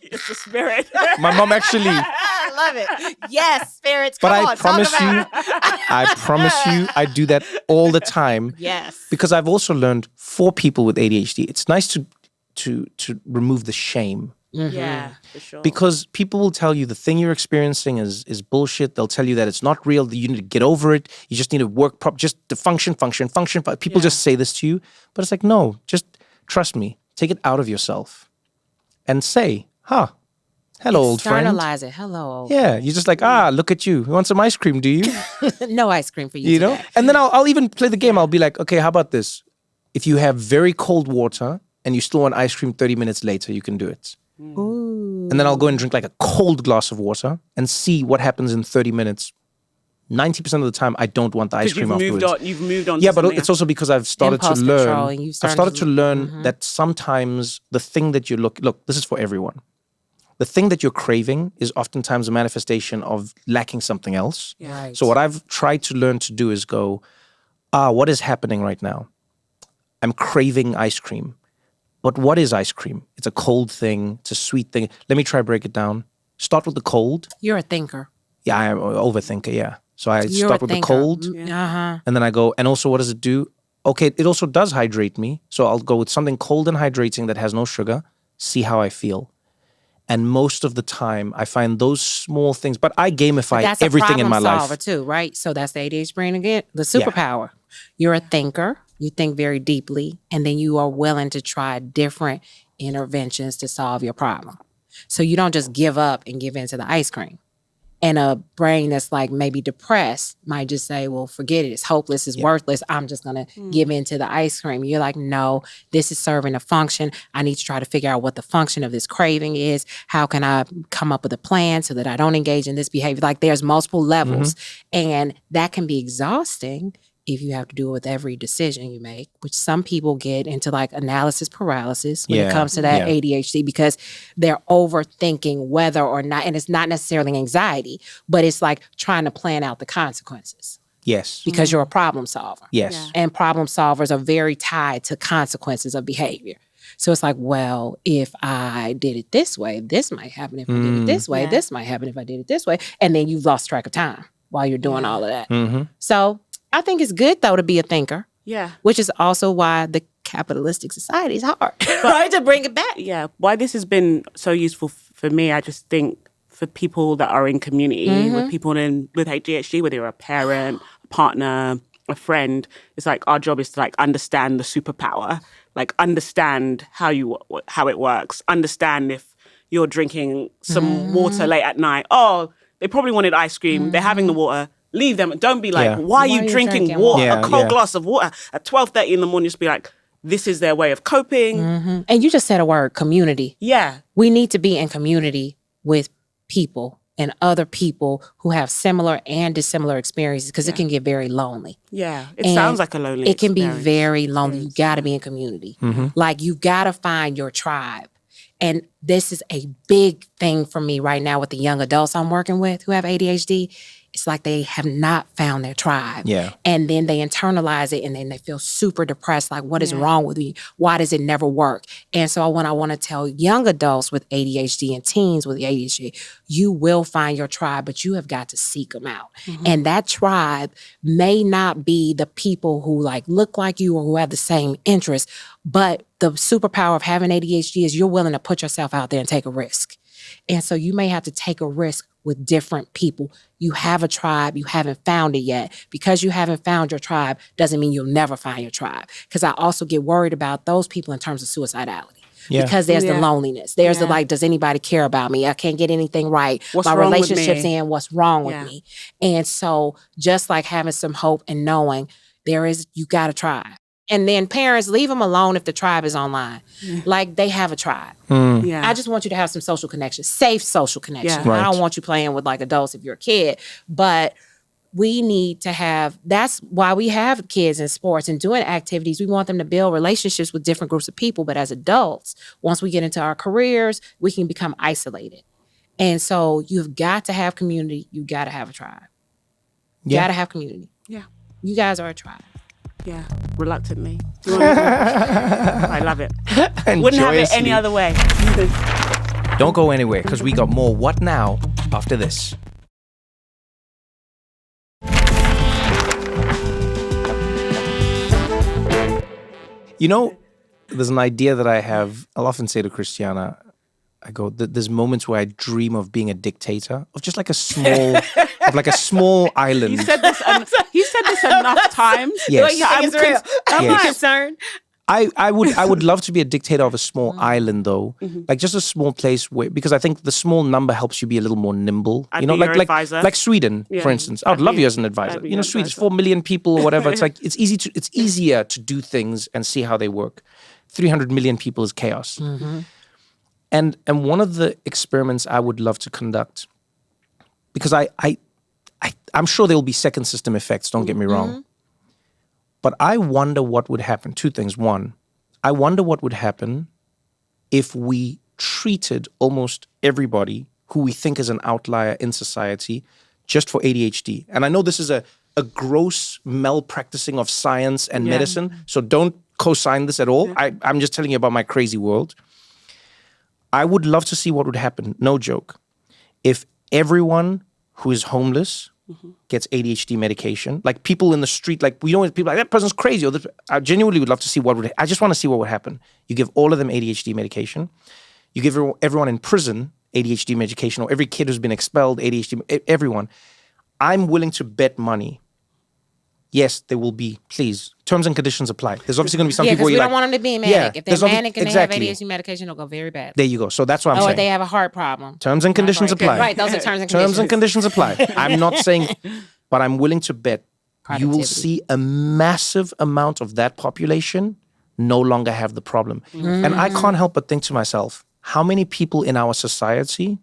It's the spirit. My mom actually. I love it. Yes, spirits. But Come I on, promise talk about you, I promise you, I do that all the time. Yes. Because I've also learned for people with ADHD, it's nice to remove the shame. Yeah, for sure. Because people will tell you the thing you're experiencing is bullshit. They'll tell you that it's not real, that you need to get over it. You just need to work just to function. People just say this to you. But it's like, no, just trust me. Take it out of yourself and say, hello, old friend. Externalize it. Hello, old Yeah, you're just like, look at you. You want some ice cream, do you? No ice cream for you You know? today. And then I'll even play the game. I'll be like, okay, how about this? If you have very cold water and you still want ice cream 30 minutes later, you can do it. Ooh. And then I'll go and drink like a cold glass of water and see what happens in 30 minutes. 90% of the time, I don't want the ice cream afterwards. You've moved on. Yeah, but it's also because I've started to Impulse learn. control, and I've started to learn that sometimes the thing that you look, this is for everyone. The thing that you're craving is oftentimes a manifestation of lacking something else. Yeah. Right. So what I've tried to learn to do is go, what is happening right now? I'm craving ice cream. But what is ice cream? It's a cold thing. It's a sweet thing. Let me try break it down. Start with the cold. You're a thinker. Yeah, I'm an overthinker, yeah. So I You're start a with the thinker. cold. Uh-huh. And then I go, and also what does it do? Okay, it also does hydrate me. So I'll go with something cold and hydrating that has no sugar, see how I feel. And most of the time, I find those small things, but I gamify everything in my life. That's a problem solver too, right? So that's the ADHD brain again, the superpower. You're a thinker. You think very deeply, and then you are willing to try different interventions to solve your problem. So you don't just give up and give in to the ice cream. And a brain that's like maybe depressed might just say, well, forget it. It's hopeless. It's worthless. I'm just going to give in to the ice cream. You're like, no, this is serving a function. I need to try to figure out what the function of this craving is. How can I come up with a plan so that I don't engage in this behavior? Like there's multiple levels. And that can be exhausting if you have to do it with every decision you make, which some people get into like analysis paralysis when it comes to that ADHD because they're overthinking whether or not, and it's not necessarily anxiety, but it's like trying to plan out the consequences. Yes. Because you're a problem solver. Yes. Yeah. And problem solvers are very tied to consequences of behavior. So it's like, well, if I did it this way, this might happen. If I did it this way, this might happen if I did it this way. And then you've lost track of time while you're doing all of that. So I think it's good, though, to be a thinker. Yeah. Which is also why the capitalistic society is hard, right? To bring it back. Yeah. Why this has been so useful for me, I just think for people that are in community with people with ADHD, whether you're a parent, a partner, a friend, it's like our job is to like understand the superpower, like understand how it works, understand if you're drinking some water late at night. Oh, they probably wanted ice cream. They're having the water. Leave them. Don't be like, why are you drinking water? A cold glass of water at 12:30 in the morning. Just be like, this is their way of coping. And you just said a word, community. Yeah. We need to be in community with people and other people who have similar and dissimilar experiences because it can get very lonely. Yeah. It sounds like a lonely It can be experience. very lonely. You got to be in community. Like you got to find your tribe. And this is a big thing for me right now with the young adults I'm working with who have ADHD. It's like they have not found their tribe. Yeah. And then they internalize it and then they feel super depressed. Like, what is wrong with me? Why does it never work? And so I want to tell young adults with ADHD and teens with ADHD, you will find your tribe, but you have got to seek them out. And that tribe may not be the people who like look like you or who have the same interests, but the superpower of having ADHD is you're willing to put yourself out there and take a risk. And so you may have to take a risk with different people. You have a tribe, you haven't found it yet. Because you haven't found your tribe doesn't mean you'll never find your tribe. Because I also get worried about those people in terms of suicidality. Because there's the loneliness. There's the like, does anybody care about me? I can't get anything right. What's My wrong with relationship's me? in, what's wrong with me? And so just like having some hope and knowing you got a tribe. And then parents, leave them alone if the tribe is online. Like, they have a tribe. I just want you to have some social connections, safe social connections. I don't want you playing with like adults if you're a kid. But we need to have, that's why we have kids in sports and doing activities. We want them to build relationships with different groups of people. But as adults, once we get into our careers, we can become isolated. And so you've got to have community. You got to have a tribe. You got to have community. Yeah. You guys are a tribe. Yeah, reluctantly. I love it. Wouldn't have it any other way. Don't go anywhere, because we got more What Now after this. You know, there's an idea that I have. I'll often say to Christiana, I go, there's moments where I dream of being a dictator, of just like a small, island. You said this enough times. Yes. I'm concerned. I would love to be a dictator of a small island, though, like just a small place where, because I think the small number helps you be a little more nimble. I'd be your advisor. Like Sweden, for instance. I would love you as an advisor. You know, Sweden, 4 million people or whatever. It's like it's easier to do things and see how they work. 300 million people is chaos. And one of the experiments I would love to conduct, because I'm sure there will be second system effects, don't get me wrong. But I wonder what would happen. Two things. One, I wonder what would happen if we treated almost everybody who we think is an outlier in society just for ADHD. And I know this is a gross malpracticing of science and medicine, so don't co-sign this at all. I'm just telling you about my crazy world. I would love to see what would happen, no joke, if everyone who is homeless gets ADHD medication. Like people in the street, like we don't people like that person's crazy. I genuinely would love to see I just want to see what would happen. You give all of them ADHD medication. You give everyone in prison ADHD medication, or every kid who's been expelled, ADHD, everyone. I'm willing to bet money. Yes, there will be, please, terms and conditions apply. There's obviously going to be some people where we don't want them to be manic. If they're manic and they have ADHD medication, it'll go very bad. There you go. So that's what I'm saying. Or they have a heart problem. Terms and conditions apply. Right, those are terms and conditions. Terms and conditions apply. I'm not saying, but I'm willing to bet you will see a massive amount of that population no longer have the problem. And I can't help but think to myself, how many people in our society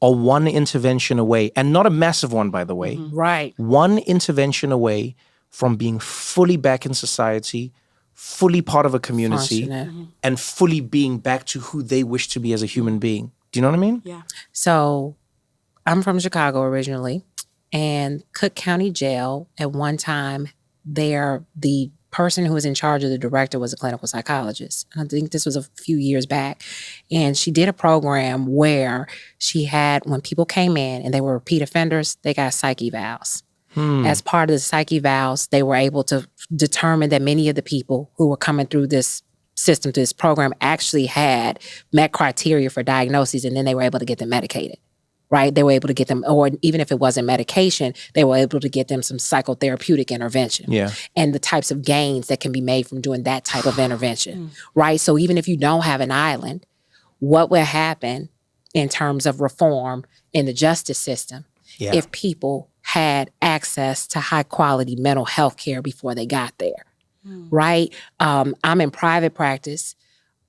are one intervention away, and not a massive one, by the way. Right. One intervention away from being fully back in society, fully part of a community, and fully being back to who they wish to be as a human being. Do you know what I mean? Yeah. So I'm from Chicago originally, and Cook County Jail at one time, the person who was in charge of the director was a clinical psychologist. I think this was a few years back. And she did a program where she had, when people came in and they were repeat offenders, they got psych evals. As part of the psych evals, they were able to determine that many of the people who were coming through this system, through this program, actually had met criteria for diagnoses, and then they were able to get them medicated. Right? They were able to get them, or even if it wasn't medication, they were able to get them some psychotherapeutic intervention. And the types of gains that can be made from doing that type of intervention. Right? So even if you don't have an island, what will happen in terms of reform in the justice system if people had access to high quality mental health care before they got there? Right? I'm in private practice.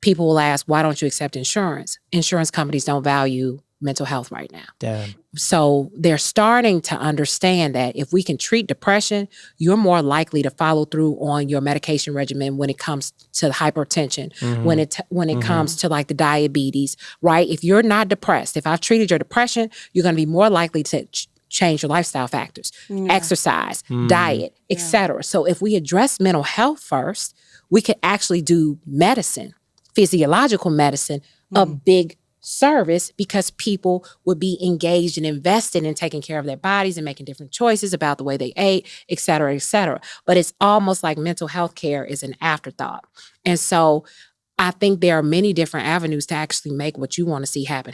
People will ask, why don't you accept insurance? Insurance companies don't value mental health right now. Damn. So they're starting to understand that if we can treat depression, you're more likely to follow through on your medication regimen when it comes to hypertension, when it comes to like the diabetes, right? If you're not depressed, if I've treated your depression, you're going to be more likely to change your lifestyle factors, exercise, diet, etc. So if we address mental health first, we could actually do medicine, physiological medicine, a big service, because people would be engaged and invested in taking care of their bodies and making different choices about the way they ate, et cetera, et cetera. But it's almost like mental health care is an afterthought. And so I think there are many different avenues to actually make what you want to see happen.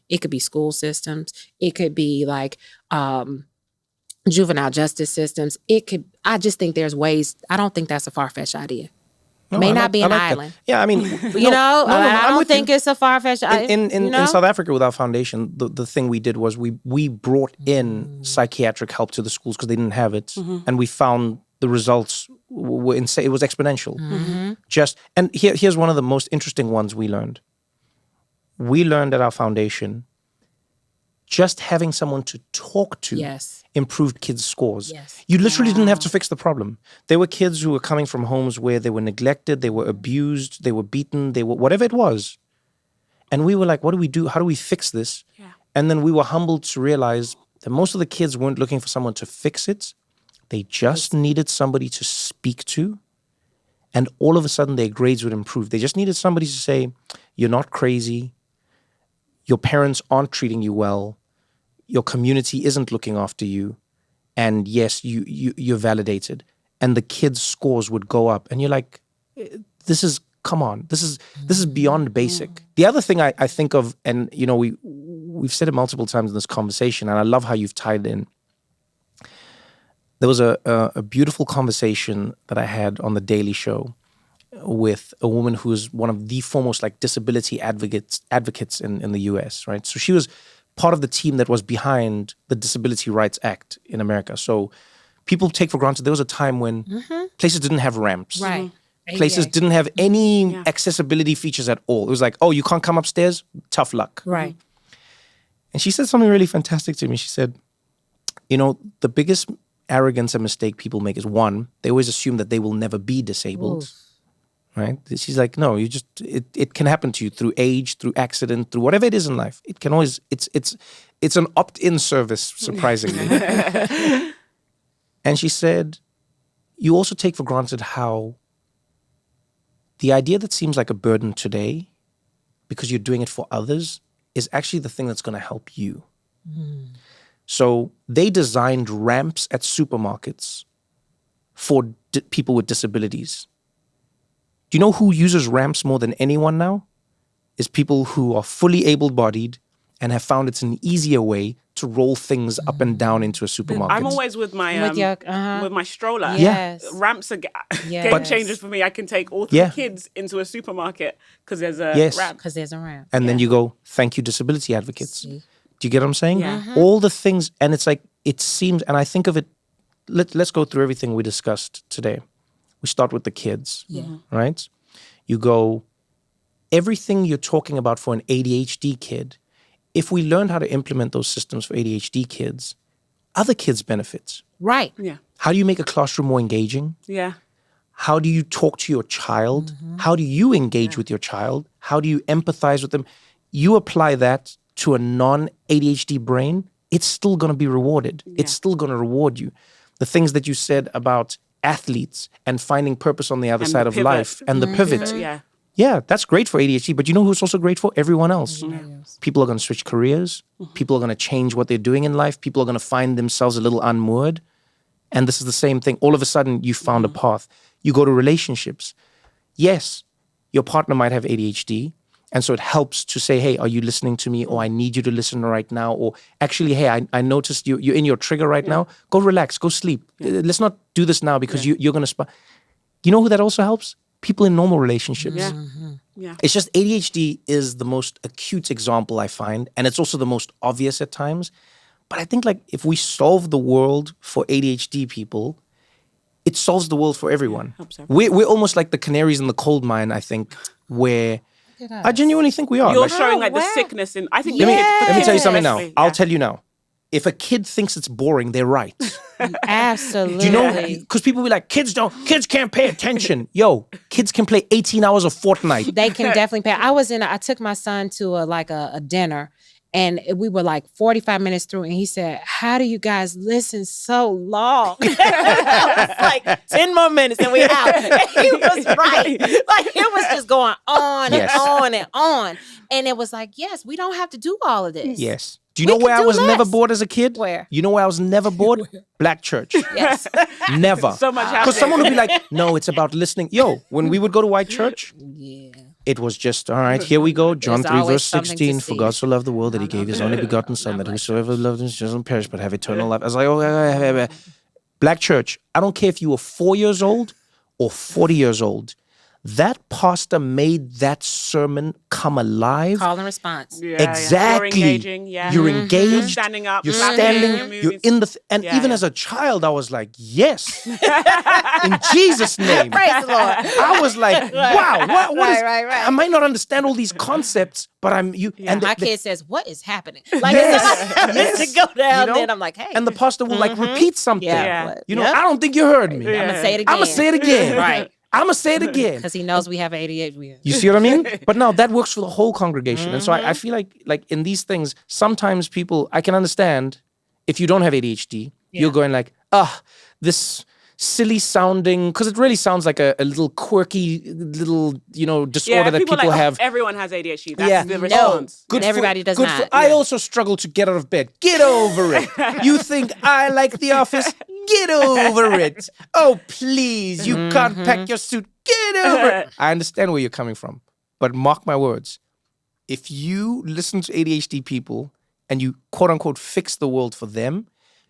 It could be school systems. It could be like juvenile justice systems. I just think there's ways. I don't think that's a far-fetched idea. No, may not be an island. That. Yeah, I mean, I don't think it's a far-fetched idea. In South Africa with our foundation, the thing we did was we brought in psychiatric help to the schools because they didn't have it. And we found the results were insane. It was exponential. And here's one of the most interesting ones we learned. We learned at our foundation, just having someone to talk to improved kids' scores. You literally didn't have to fix the problem. There were kids who were coming from homes where they were neglected, they were abused, they were beaten, they were whatever it was. And we were like, what do we do? How do we fix this? And then we were humbled to realize that most of the kids weren't looking for someone to fix it. They just needed somebody to speak to. And all of a sudden, their grades would improve. They just needed somebody to say, you're not crazy. Your parents aren't treating you well. Your community isn't looking after you. And yes, you're validated. And the kids' scores would go up. And you're like, come on, this is beyond basic. The other thing I think of, and you know, we've said it multiple times in this conversation, and I love how you've tied in. There was a beautiful conversation that I had on The Daily Show with a woman who is one of the foremost like disability advocates in the US, right? So she was part of the team that was behind the Disability Rights Act in America. So people take for granted there was a time when places didn't have ramps. Right. Places didn't have any accessibility features at all. It was like, oh, you can't come upstairs? Tough luck. Right. And she said something really fantastic to me. She said, you know, the biggest arrogance and mistake people make is one, they always assume that they will never be disabled. Ooh. Right? She's like, no, it can happen to you through age, through accident, through whatever it is in life. It can always, it's an opt-in service, surprisingly. And she said, you also take for granted how the idea that seems like a burden today, because you're doing it for others, is actually the thing that's going to help you. So they designed ramps at supermarkets for people with disabilities. Do you know who uses ramps more than anyone now? Is people who are fully able-bodied and have found it's an easier way to roll things up and down into a supermarket. I'm always with my with my stroller. Yes. Ramps are game changers for me. I can take all three kids into a supermarket because there's a ramp. Because there's a ramp. And then you go, thank you, disability advocates. See? Do you get what I'm saying? Yeah. All the things, and it's like, it seems, and I think of it, let's go through everything we discussed today. We start with the kids, right? You go, everything you're talking about for an ADHD kid, if we learned how to implement those systems for ADHD kids, other kids benefit. Right. Yeah. How do you make a classroom more engaging? Yeah. How do you talk to your child? How do you engage with your child? How do you empathize with them? You apply that to a non-ADHD brain, it's still going to be rewarded. Yeah. It's still going to reward you. The things that you said about athletes and finding purpose on the other side of life and the pivot. Yeah, that's great for ADHD, but you know who's also great for? Everyone else. People are going to switch careers. People are going to change what they're doing in life. People are going to find themselves a little unmoored. And this is the same thing. All of a sudden, you found a path. You go to relationships. Yes, your partner might have ADHD. And so it helps to say, hey, are you listening to me? Or I need you to listen right now. Or actually, hey, I noticed you're in your trigger right now. Go relax, go sleep. Let's not do this now because you're going to You know who that also helps? People in normal relationships. It's just ADHD is the most acute example I find. And it's also the most obvious at times. But I think like if we solve the world for ADHD people, it solves the world for everyone. We're almost like the canaries in the coal mine, I think, where I genuinely think we are. You're showing like the sickness in, I think. Let me tell you something now. I'll tell you now. If a kid thinks it's boring, they're right. Absolutely. Do you know? Because people be like, kids can't pay attention. Yo, kids can play 18 hours of Fortnite. They can definitely pay. I took my son to a dinner, and we were like 45 minutes through, and he said, how do you guys listen so long? I was like, 10 more minutes and we out. And he was right. Like, it was just going on and on and on. And it was like, yes, we don't have to do all of this. Yes. Do you know where I was never bored as a kid? Where? You know where I was never bored? Black church. Yes. Never. So much happening. Because someone would be like, no, it's about listening. Yo, when we would go to white church, it was just, all right, here we go. John 3 verse 16, for God so loved the world that he gave his only begotten son, that whosoever loved him doesn't perish but have eternal life. I was like, oh, Black church, I don't care if you were 4 years old or 40 years old. That pastor made that sermon come alive. Call and response. Exactly. You're engaging. You're engaged. You're standing up. You're standing. You're in the... and even as a child, I was like, yes. In Jesus' name. Praise the Lord. I was like, wow. What is... Right. I might not understand all these concepts, but I'm... And my kid says, what is happening? Like, to go down, then I'm like, hey. And the pastor will like repeat something. Yeah. You know, I don't think you heard me. I'm going to say it again. I'm going to say it again. Right. I'm going to say it again. Because he knows we have ADHD. You see what I mean? But no, that works for the whole congregation. And so I feel like in these things, sometimes people, I can understand if you don't have ADHD, you're going like, this silly sounding, because it really sounds like a little quirky little, disorder that people have. Everyone has ADHD. That's the response. Good everybody does not. I also struggle to get out of bed. Get over it. You think I like The Office? Get over it. Oh, please, you can't pack your suit. Get over it. I understand where you're coming from. But mark my words. If you listen to ADHD people and you quote unquote fix the world for them,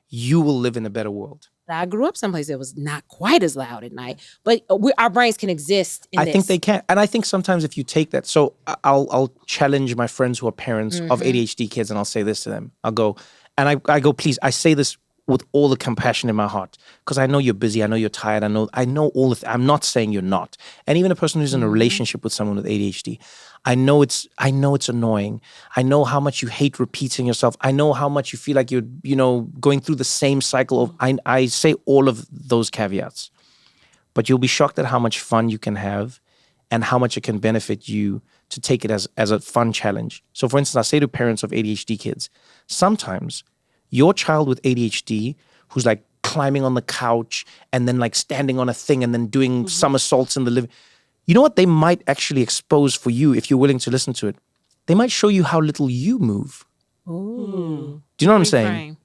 you will live in a better world. I grew up someplace that was not quite as loud at night, but our brains can exist in I think they can. And I think sometimes if you take that, so I'll challenge my friends who are parents of ADHD kids and I'll say this to them. I'll go, and I go, please, I say this with all the compassion in my heart because I know you're busy. I know you're tired. I know all of I'm not saying you're not. And even a person who's in a relationship with someone with ADHD, I know it's annoying. I know how much you hate repeating yourself. I know how much you feel like you're, going through the same cycle of, I say all of those caveats, but you'll be shocked at how much fun you can have and how much it can benefit you to take it as a fun challenge. So for instance, I say to parents of ADHD kids, sometimes your child with ADHD who's like climbing on the couch and then like standing on a thing and then doing somersaults in the living, you know what they might actually expose for you if you're willing to listen to it? They might show you how little you move. Ooh. Do you know what I'm saying?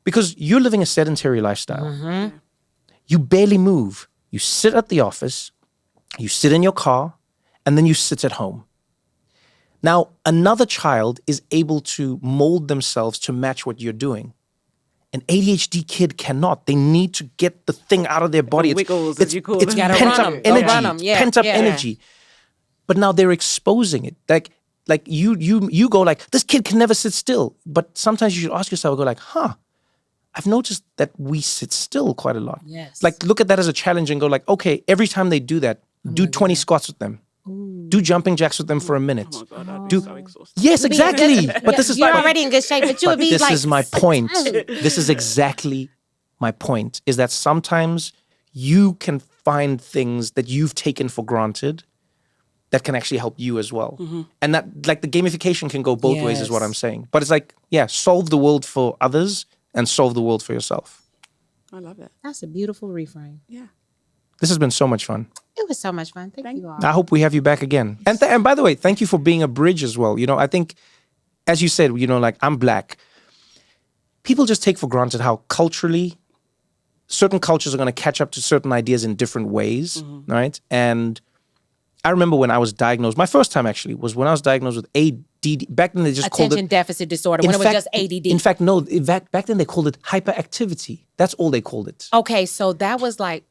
Because you're living a sedentary lifestyle. You barely move. You sit at the office, you sit in your car, and then you sit at home. Now, another child is able to mold themselves to match what you're doing. An ADHD kid cannot. They need to get the thing out of their body. It's pent-up energy. Pent-up energy. But now they're exposing it. Like you go like, this kid can never sit still. But sometimes you should ask yourself, go like, I've noticed that we sit still quite a lot. Yes. Like look at that as a challenge and go like, okay, every time they do that, do 20 squats with them. Ooh. Do jumping jacks with them for a minute. Oh my God, I'd be so exhausted. Yes, exactly. But this is you're already in good shape, but you would be this like. This is my point. This is exactly my point. Is that sometimes you can find things that you've taken for granted that can actually help you as well, and that like the gamification can go both ways. Is what I'm saying. But it's like solve the world for others and solve the world for yourself. I love it. That's a beautiful reframe. Yeah. This has been so much fun. It was so much fun. Thank you all. I hope we have you back again. And by the way, thank you for being a bridge as well. I think, as you said, like I'm Black. People just take for granted how culturally, certain cultures are going to catch up to certain ideas in different ways, right? And I remember when I was diagnosed, my first time actually was when I was diagnosed with ADD. Back then they just called it... Attention deficit disorder, when it was just ADD. In fact, no, back then they called it hyperactivity. That's all they called it. Okay, so that was like...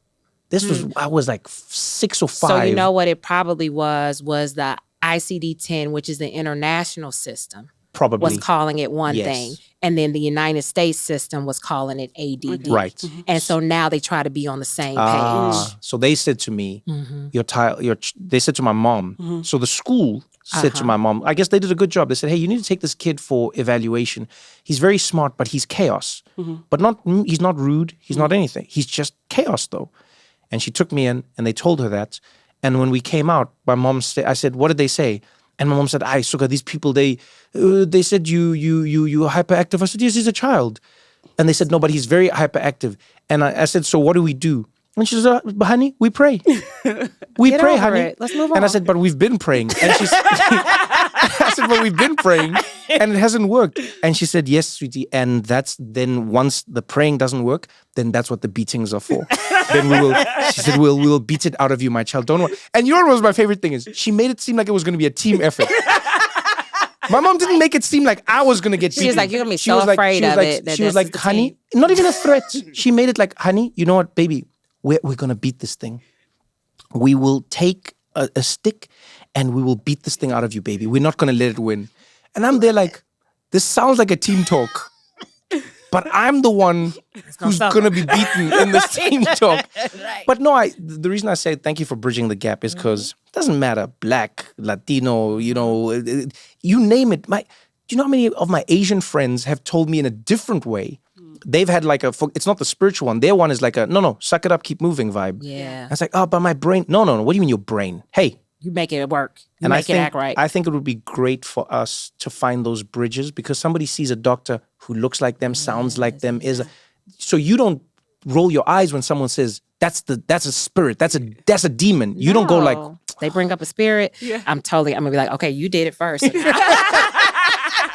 I was like 6 or 5. So you know what it probably was the ICD-10, which is the international system. Probably. Was calling it one thing. And then the United States system was calling it ADD. Right. And so now they try to be on the same page. So they said to me, they said to my mom, so the school said to my mom, I guess they did a good job. They said, hey, you need to take this kid for evaluation. He's very smart, but he's chaos. But he's not rude. He's not anything. He's just chaos though. And she took me in and they told her that. And when we came out, my mom said, I said, what did they say? And my mom said, Suga, these people, they said you are hyperactive. I said, yes, he's a child. And they said, no, but he's very hyperactive. And I said, so what do we do? And she said, honey, we pray. We pray, honey. Let's move on. And I said, but we've been praying. And she said, I said, but we've been praying and it hasn't worked. And she said, yes, sweetie. And that's then once the praying doesn't work, then that's what the beatings are for. Then she said, we will beat it out of you, my child. Don't worry. And you know what was my favorite thing is she made it seem like it was going to be a team effort. My mom didn't make it seem like I was going to get beaten. She was like, you're going to be so afraid of it. She was like, honey, not even a threat. She made it like, honey, you know what, baby? We're going to beat this thing. We will take a stick and we will beat this thing out of you, baby. We're not going to let it win. And I'm there like, this sounds like a team talk. But I'm the one who's going to be beaten in this team talk. Right. But no, the reason I say thank you for bridging the gap is because it doesn't matter, Black, Latino, you name it. Do you know how many of my Asian friends have told me in a different way? They've had like it's not the spiritual one. Their one is like no, suck it up, keep moving vibe. Yeah. I was like, oh, but my brain. No. What do you mean your brain? Hey. You make it work. You make it act right. I think it would be great for us to find those bridges because somebody sees a doctor who looks like them, sounds like them, so you don't roll your eyes when someone says that's a spirit, that's a demon. You don't go like they bring up a spirit. Yeah. I'm gonna be like, okay, you did it first.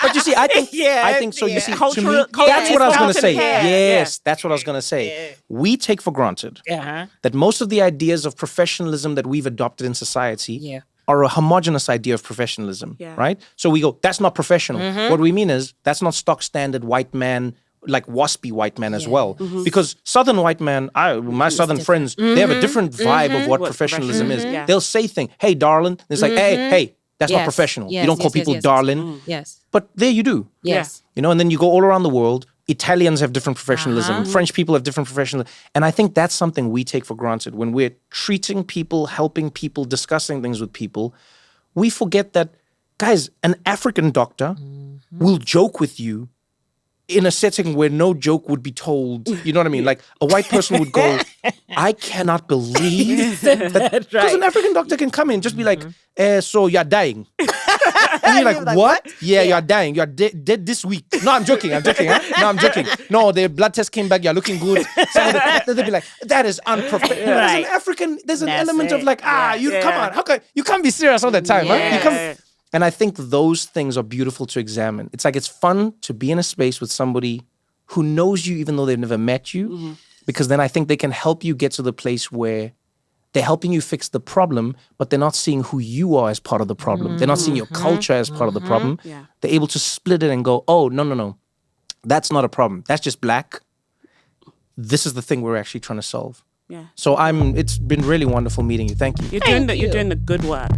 But you see, I think so. You see, to me, that's what I was going to say. Yes, that's what I was going to say. Yeah. We take for granted that most of the ideas of professionalism that we've adopted in society are a homogenous idea of professionalism, right? So we go, that's not professional. Mm-hmm. What we mean is that's not stock standard white man, like waspy white man as well. Mm-hmm. Because Southern white man, my Southern friends, they have a different vibe of what professionalism is. Yeah. They'll say things, hey, darling. It's like, hey. That's not professional. You don't call people darling. Yes. But there you do. Yes. And then you go all around the world. Italians have different professionalism. French people have different professionalism. And I think that's something we take for granted. When we're treating people, helping people, discussing things with people, we forget that, guys, an African doctor will joke with you in a setting where no joke would be told. You know what I mean? Like a white person would go, I cannot believe that. Because an African doctor can come in and just be like, so you're dying. And you're like, what? Yeah, you're dying. You're dead this week. No, I'm joking. Huh? No, I'm joking. No, the blood test came back. You're looking good. They'll be like, that is unprofessional. Right. As an African, there's an element of like, come on. How come you can't be serious all the time? Huh? And I think those things are beautiful to examine. It's like it's fun to be in a space with somebody who knows you even though they've never met you, because then I think they can help you get to the place where they're helping you fix the problem, but they're not seeing who you are as part of the problem. They're not seeing your culture as part of the problem. Yeah. They're able to split it and go, oh, no. That's not a problem. That's just Black. This is the thing we're actually trying to solve. Yeah. So it's been really wonderful meeting you. Thank you. You're doing the good work.